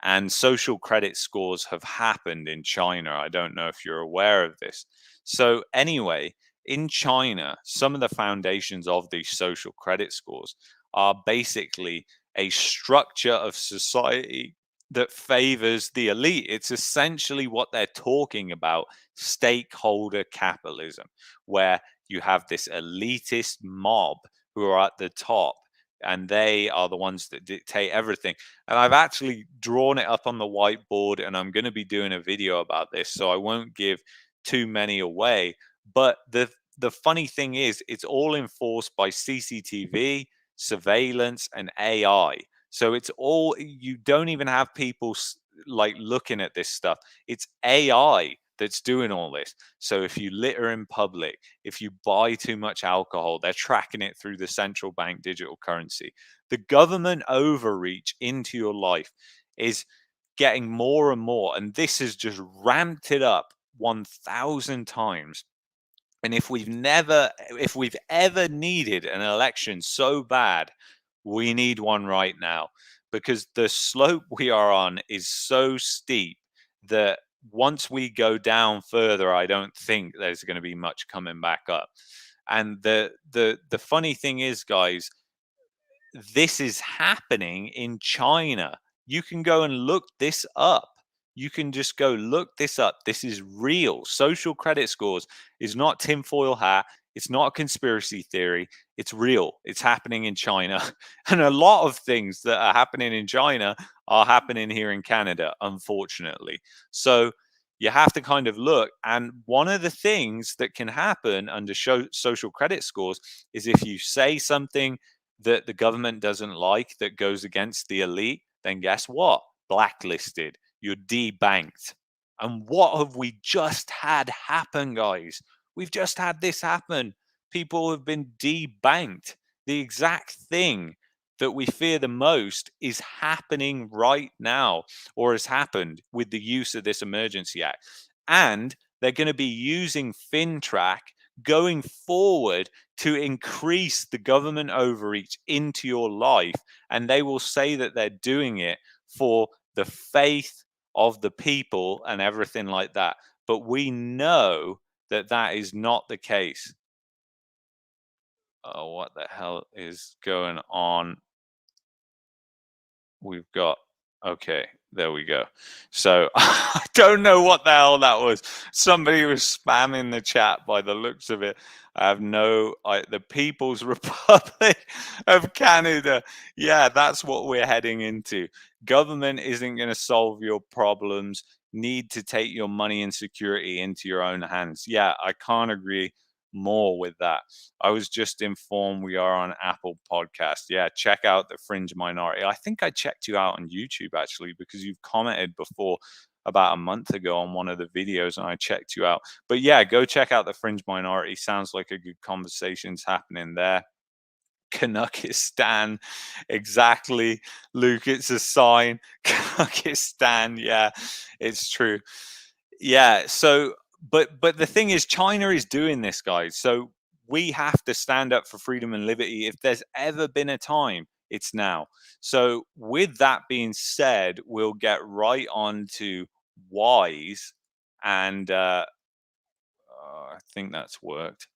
A: And social credit scores have happened in China. I don't know if you're aware of this. So anyway, in China, some of the foundations of these social credit scores are basically a structure of society that favors the elite. It's essentially what they're talking about, stakeholder capitalism, where you have this elitist mob who are at the top, and they are the ones that dictate everything. And I've actually drawn it up on the whiteboard, and I'm going to be doing a video about this, so I won't give too many away. But the funny thing is, it's all enforced by CCTV, surveillance, and AI. So it's all, you don't even have people like looking at this stuff. It's AI that's doing all this. So if you litter in public, if you buy too much alcohol, they're tracking it through the central bank digital currency. The government overreach into your life is getting more and more, and this has just ramped it up 1,000 times. And if we've ever needed an election so bad, we need one right now, because the slope we are on is so steep that once we go down further, I don't think there's going to be much coming back up. And the funny thing is, guys, this is happening in China. You can go and look this up. You can just go look this up. This is real. Social credit scores is not tinfoil hat. It's not a conspiracy theory. It's real. It's happening in China. And a lot of things that are happening in China are happening here in Canada, unfortunately. So you have to kind of look. And one of the things that can happen under social credit scores is if you say something that the government doesn't like that goes against the elite, then guess what? Blacklisted. You're debanked. And what have we just had happen, guys? We've just had this happen. People have been debanked. The exact thing that we fear the most is happening right now, or has happened with the use of this Emergency Act. And they're going to be using FinTrack going forward to increase the government overreach into your life. And they will say that they're doing it for the faith of the people and everything like that. But we know that that is not the case. Oh, what the hell is going on? We've got, okay, there we go. So I don't know what the hell that was. Somebody was spamming the chat by the looks of it. The People's Republic of Canada. Yeah, that's what we're heading into. Government isn't going to solve your problems. Need to take your money and security into your own hands. Yeah, I can't agree more with that. I was just informed we are on Apple Podcast. Yeah, check out the Fringe Minority. I think I checked you out on YouTube actually, because you've commented before about a month ago on one of the videos, and I checked you out. But yeah, go check out the Fringe Minority. Sounds like a good conversation's happening there. Canuckistan, exactly, Luke. It's a sign. Canuckistan, yeah, it's true. Yeah, so but the thing is, China is doing this, guys. So we have to stand up for freedom and liberty. If there's ever been a time it's now. So with that being said, we'll get right on to Wise, and I think that's worked.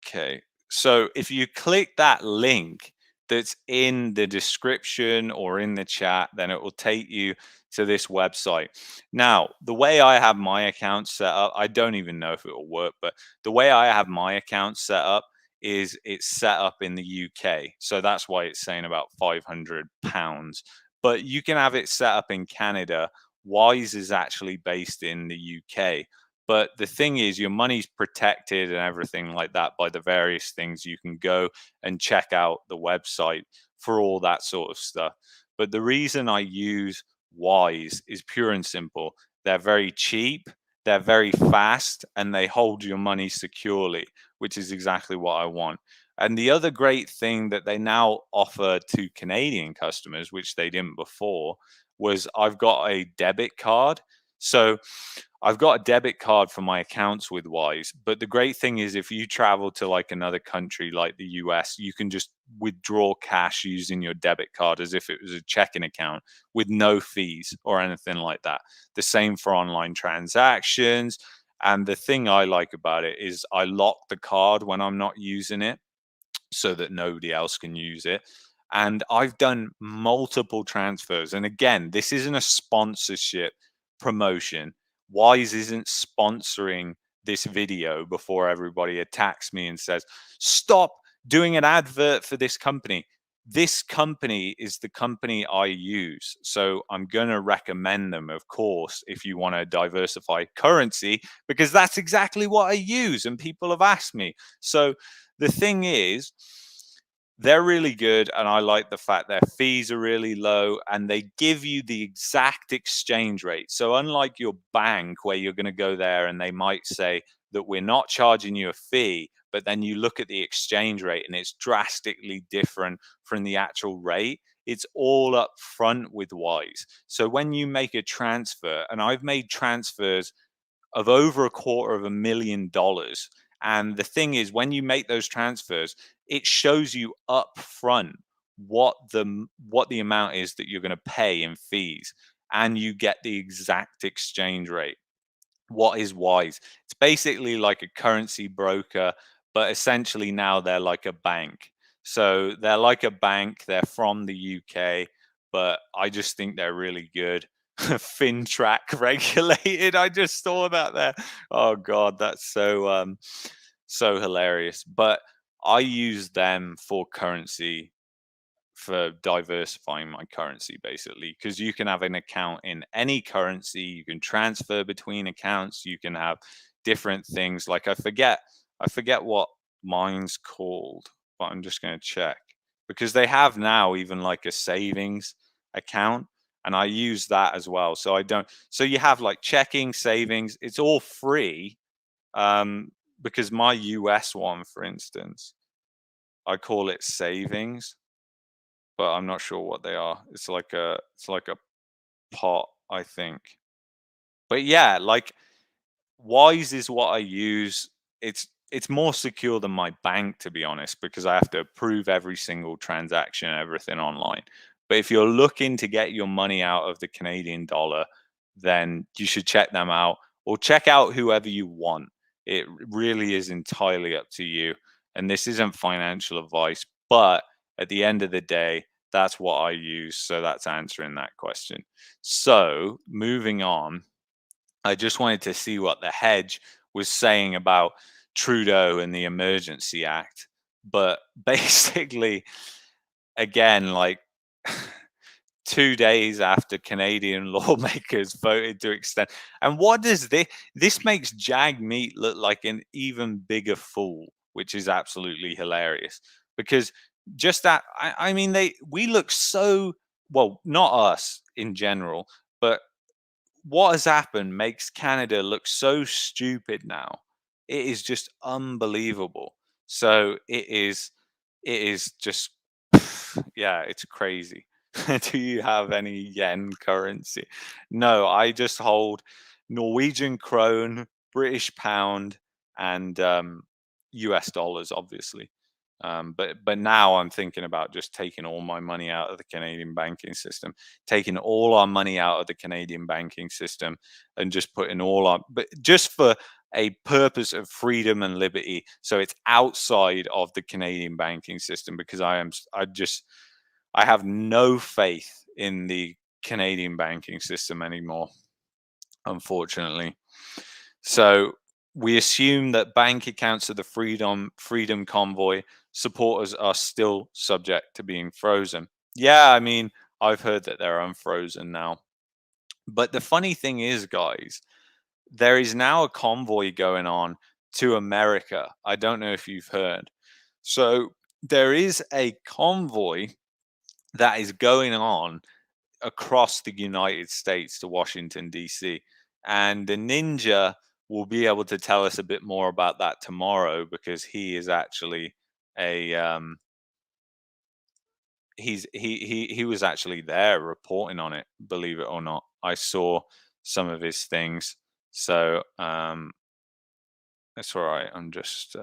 A: Okay. So if you click that link that's in the description or in the chat, then it will take you to this website. Now, the way I have my account set up, I don't even know if it will work, but the way I have my account set up is it's set up in the UK. So that's why it's saying about £500. But you can have it set up in Canada. Wise is actually based in the UK. But the thing is, your money's protected and everything like that by the various things. You can go and check out the website for all that sort of stuff. But the reason I use Wise is pure and simple. They're very cheap, they're very fast, and they hold your money securely, which is exactly what I want. And the other great thing that they now offer to Canadian customers, which they didn't before, was I've got a debit card. So I've got a debit card for my accounts with Wise, but the great thing is if you travel to like another country like the US, you can just withdraw cash using your debit card as if it was a checking account with no fees or anything like that. The same for online transactions. And the thing I like about it is I lock the card when I'm not using it so that nobody else can use it. And I've done multiple transfers. And again, this isn't a sponsorship promotion. Wise isn't sponsoring this video before everybody attacks me and says, stop doing an advert for this company. This company is the company I use. So I'm going to recommend them, of course, if you want to diversify currency, because that's exactly what I use. And people have asked me. So the thing is, they're really good, and I like the fact their fees are really low and they give you the exact exchange rate. So unlike your bank where you're going to go there and they might say that we're not charging you a fee, but then you look at the exchange rate and it's drastically different from the actual rate. It's all up front with Wise. So when you make a transfer, and I've made transfers of over $250,000. And the thing is, when you make those transfers, it shows you up front what the amount is that you're going to pay in fees, and you get the exact exchange rate. What is Wise? It's basically like a currency broker, but essentially now they're like a bank. So they're like a bank. They're from the UK, but I just think they're really good. FinTrack regulated. I just saw that there. Oh God, that's so hilarious. But I use them for currency, for diversifying my currency basically, because you can have an account in any currency, you can transfer between accounts, you can have different things. Like I forget what mine's called, but I'm just going to check, because they have now even like a savings account, and I use that as well. So I don't, so you have like checking, savings, it's all free. Because my US one, for instance, I call it savings, but I'm not sure what they are. It's like a pot, I think. But yeah, like Wise is what I use. It's more secure than my bank, to be honest, because I have to approve every single transaction and everything online. But if you're looking to get your money out of the Canadian dollar, then you should check them out, or check out whoever you want. It really is entirely up to you. And this isn't financial advice, but at the end of the day, that's what I use. So that's answering that question. So moving on, I just wanted to see what the hedge was saying about Trudeau and the Emergency Act. But basically, again, like 2 days after Canadian lawmakers voted to extend. And what does this makes Jagmeet look like an even bigger fool, which is absolutely hilarious. Because just that, I mean, we look so, well, not us in general, but what has happened makes Canada look so stupid now. It is just unbelievable. So it is just yeah, it's crazy. Do you have any yen currency? No, I just hold Norwegian krone, British pound, and US dollars, obviously. But now I'm thinking about just taking all my money out of the Canadian banking system, taking all our money out of the Canadian banking system, and just putting all our, but just for a purpose of freedom and liberty. So it's outside of the Canadian banking system, because I have no faith in the Canadian banking system anymore, unfortunately. So we assume that bank accounts of the Freedom Convoy supporters are still subject to being frozen. Yeah, I mean, I've heard that they're unfrozen now. But the funny thing is, guys, there is now a convoy going on to America. I don't know if you've heard. So there is a convoy that is going on across the United States to Washington, D.C. And the ninja will be able to tell us a bit more about that tomorrow, because he is actually a he was actually there reporting on it, believe it or not. I saw some of his things. So that's all right. I'm just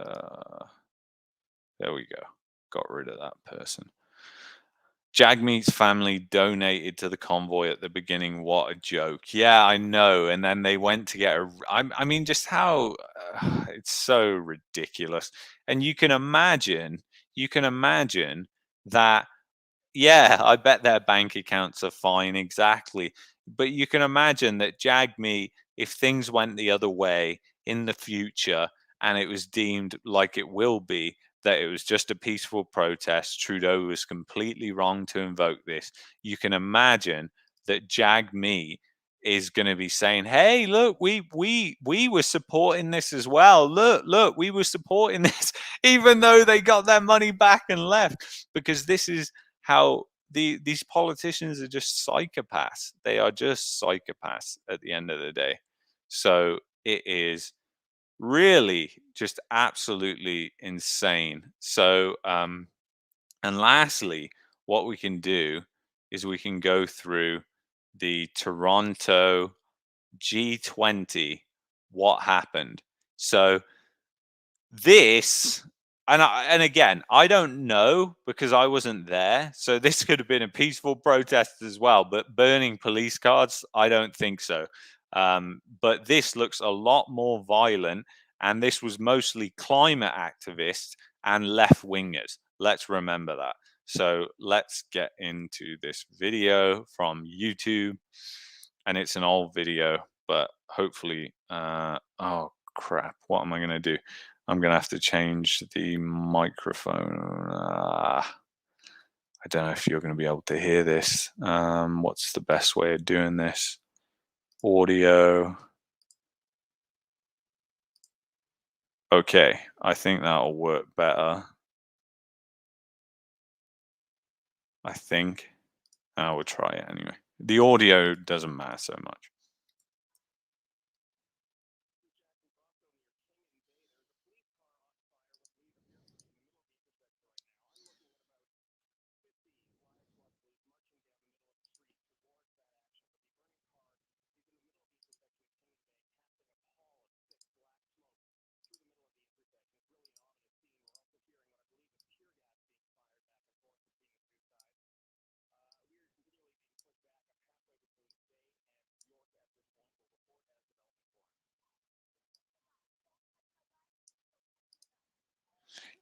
A: there we go. Got rid of that person. Jagmeet's family donated to the convoy at the beginning. What a joke. Yeah, I know. And then they went to get I mean, just how it's so ridiculous. And you can imagine that, yeah, I bet their bank accounts are fine. Exactly. But you can imagine that Jagmeet, if things went the other way in the future and it was deemed, like it will be, that it was just a peaceful protest, Trudeau was completely wrong to invoke this. You can imagine that Jagmeet is going to be saying, "Hey, look, we were supporting this as well. Look, we were supporting this," even though they got their money back and left, because this is how these politicians are just psychopaths. They are just psychopaths at the end of the day. So it is really just absolutely insane. So and lastly, what we can do is we can go through the Toronto G20, what happened. So this, and again, I don't know because I wasn't there. So this could have been a peaceful protest as well, but burning police cars, I don't think so. But this looks a lot more violent, and this was mostly climate activists and left wingers. Let's remember that. So let's get into this video from YouTube, and it's an old video, but hopefully, oh crap, what am I going to do? I'm going to have to change the microphone. I don't know if you're going to be able to hear this. What's the best way of doing this? Audio. Okay, I think that'll work better. I think. I will try it anyway. The audio doesn't matter so much.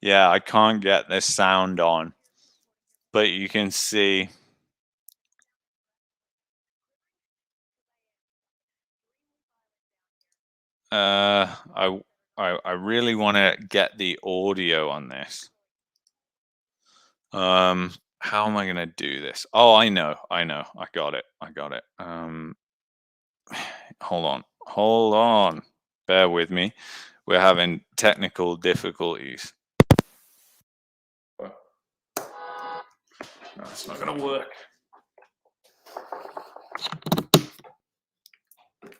A: Yeah, I can't get this sound on, but you can see. I really want to get the audio on this. How am I going to do this? Oh, I know. I got it. Hold on. Bear with me. We're having technical difficulties. No, it's not going to work.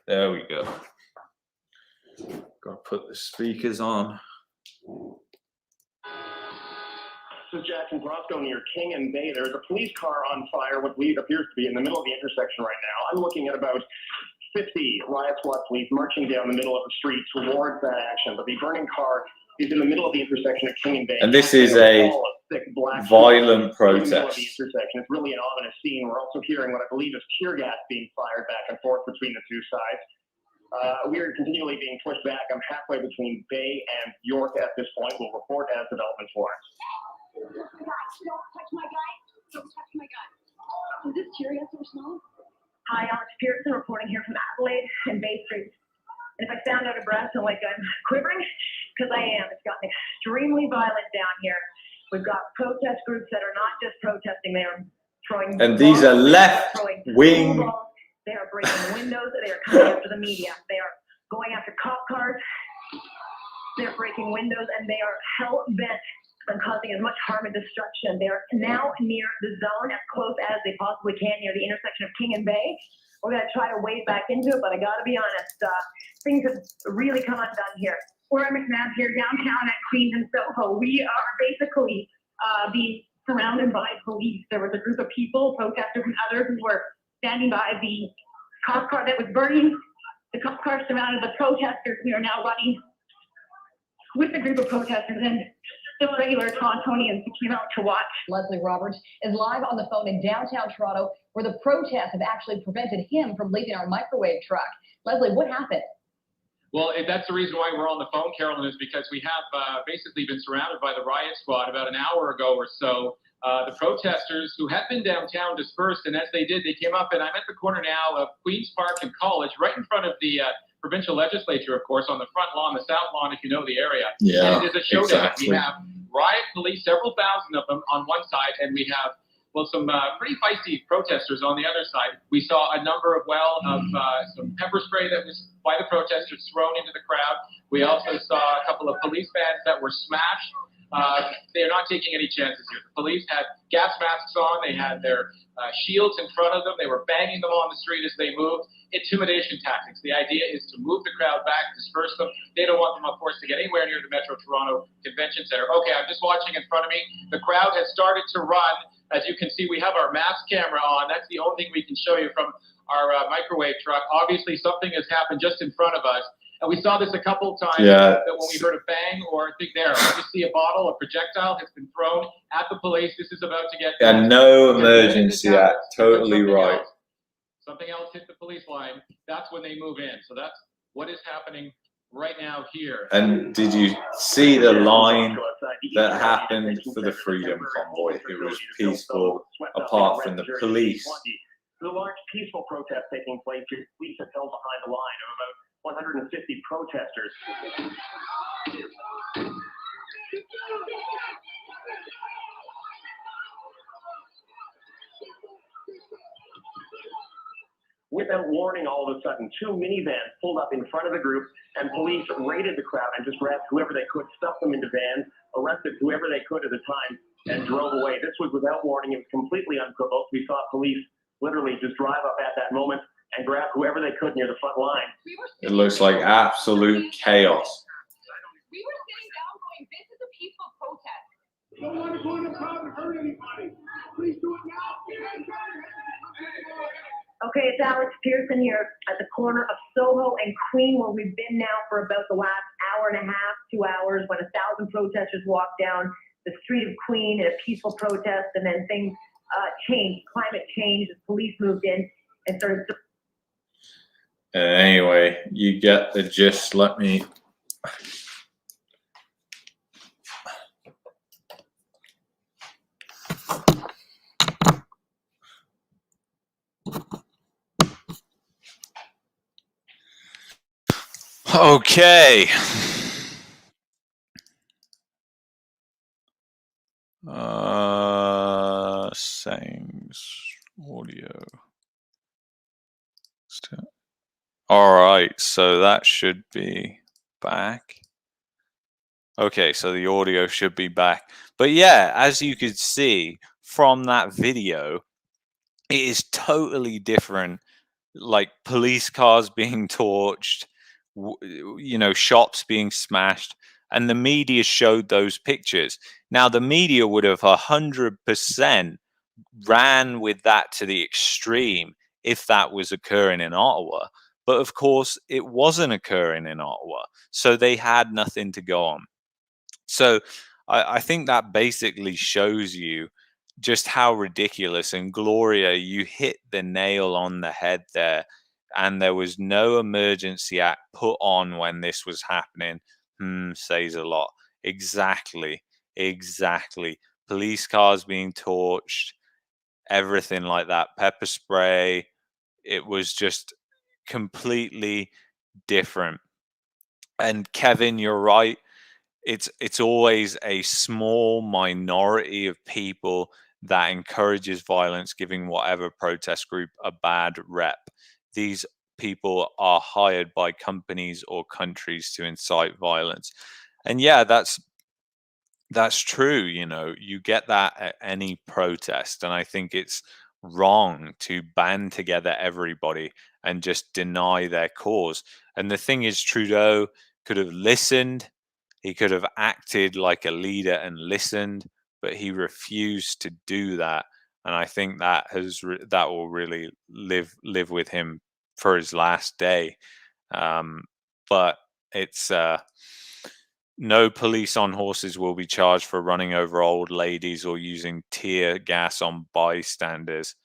A: There we go. Got to put the speakers on.
B: This is Jackson Brosco near King and Bay. There's a police car on fire, what appears to be in the middle of the intersection right now. I'm looking at about 50 riot squad police marching down the middle of the street towards that action. But the burning car He's in the middle of the intersection of King and Bay.
A: And this is a violent protest.
B: In the middle of the intersection. It's really an ominous scene. We're also hearing what I believe is tear gas being fired back and forth between the two sides. We are continually being pushed back. I'm halfway between Bay and York at this point. We'll report as developments warrant.
C: Don't touch my guy. Don't touch my guy. Is this tear gas or snow? Hi, Alex Pearson reporting here from Adelaide and Bay Street. And if I sound out of breath and like I'm quivering, because I am, it's gotten extremely violent down here. We've got protest groups that are not just protesting, they are throwing
A: and these are left wing.
C: They are breaking windows, they are coming after the media, they are going after cop cars, they're breaking windows, and they are hell-bent on causing as much harm and destruction. They are now near the zone, as close as they possibly can, near the intersection of King and Bay. We're going to try to wade back into it, but I got to be honest, things have really come undone here. We're at McNabb here, downtown at Queens and Soho. We are basically being surrounded by police. There was a group of people, protesters and others, who were standing by the cop car that was burning. The cop car surrounded the protesters. We are now running with the group of protesters and the regular Torontonians who came out to watch.
D: Leslie Roberts is live on the phone in downtown Toronto, where the protests have actually prevented him from leaving our microwave truck. Leslie, what happened?
E: Well, that's the reason why we're on the phone, Carolyn, is because we have basically been surrounded by the riot squad about an hour ago or so. The protesters who had been downtown dispersed, and as they did, they came up, and I'm at the corner now of Queen's Park and College, right in front of the provincial legislature, of course, on the front lawn, the south lawn, if you know the area.
A: Yeah,
E: and it is a showdown.
A: exactly.
E: We have riot police, several thousand of them on one side, and we have, well, some pretty feisty protesters on the other side. We saw a number of some pepper spray that was by the protesters thrown into the crowd. We also saw a couple of police vans that were smashed. They're not taking any chances here. The police had gas masks on. They had their shields in front of them. They were banging them on the street as they moved. Intimidation tactics. The idea is to move the crowd back, disperse them. They don't want them, of course, to get anywhere near the Metro Toronto Convention Center. Okay, I'm just watching in front of me. The crowd has started to run. As you can see, we have our mass camera on. That's the only thing we can show you from our microwave truck. Obviously, something has happened just in front of us. And we saw this a couple of times that when we heard a bang or a thing there, you see a bottle, a projectile has been thrown at the police. This is about to get...
A: And no emergency act, totally right.
E: Something else hit the police line. That's when they move in. So that's what is happening right now here.
A: And did you see the line that happened for the Freedom Convoy? It was peaceful, apart from the police.
B: The large peaceful protest taking place here, police have held behind the line of about 150 protesters. Without warning, all of a sudden, two minivans pulled up in front of the group, and police raided the crowd and just grabbed whoever they could, stuffed them into vans, arrested whoever they could at the time, and drove away. This was without warning. It was completely unprovoked. We saw police literally just drive up at that moment and grab whoever they could near the front line.
A: It looks like absolute chaos.
D: We were sitting down going, this is a peaceful protest.
F: Don't want to go in the crowd and hurt anybody. Please do it now.
C: Okay, it's Alex Pearson here at the corner of Soho and Queen, where we've been now for about the last hour and a half, 2 hours, when 1,000 protesters walked down the street of Queen in a peaceful protest, and then things changed. Climate changed, the police moved in and started...
A: Anyway, you get the gist. Let me... Okay. Settings, audio. All right, so that should be back. Okay, so the audio should be back. But yeah, as you could see from that video, it is totally different. Like police cars being torched, you know, shops being smashed, and the media showed those pictures. Now, the media would have 100% ran with that to the extreme if that was occurring in Ottawa. But of course, it wasn't occurring in Ottawa, so they had nothing to go on. So I think that basically shows you just how ridiculous. And Gloria, you hit the nail on the head there. And there was no emergency act put on when this was happening. Says a lot. Exactly. Police cars being torched, everything like that. Pepper spray. It was just completely different. And Kevin, you're right. It's always a small minority of people that encourages violence, giving whatever protest group a bad rep. These people are hired by companies or countries to incite violence. And yeah, that's true. You get that at any protest, and I think it's wrong to band together everybody and just deny their cause. And the thing is, Trudeau could have listened. He could have acted like a leader and listened, but he refused to do that. And I think that that will really live with him for his last day. But it's no police on horses will be charged for running over old ladies or using tear gas on bystanders.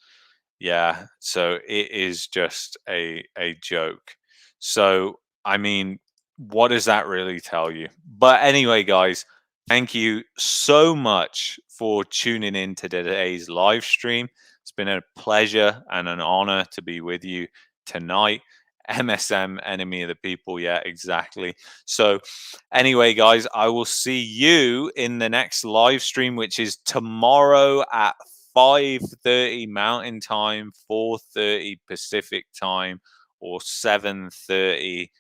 A: Yeah, so it is just a joke. So, I mean, what does that really tell you? But anyway, guys, thank you so much for tuning in to today's live stream. It's been a pleasure and an honor to be with you tonight. MSM, enemy of the people. Yeah, exactly. So anyway, guys, I will see you in the next live stream, which is tomorrow at 5:30 Mountain Time, 4:30 Pacific Time, or 7:30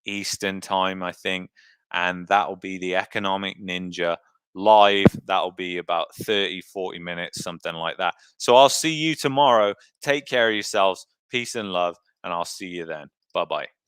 A: Eastern Time, I think. And that will be the Economic Ninja live. That'll be about 30, 40 minutes, something like that. So I'll see you tomorrow. Take care of yourselves. Peace and love. And I'll see you then. Bye-bye.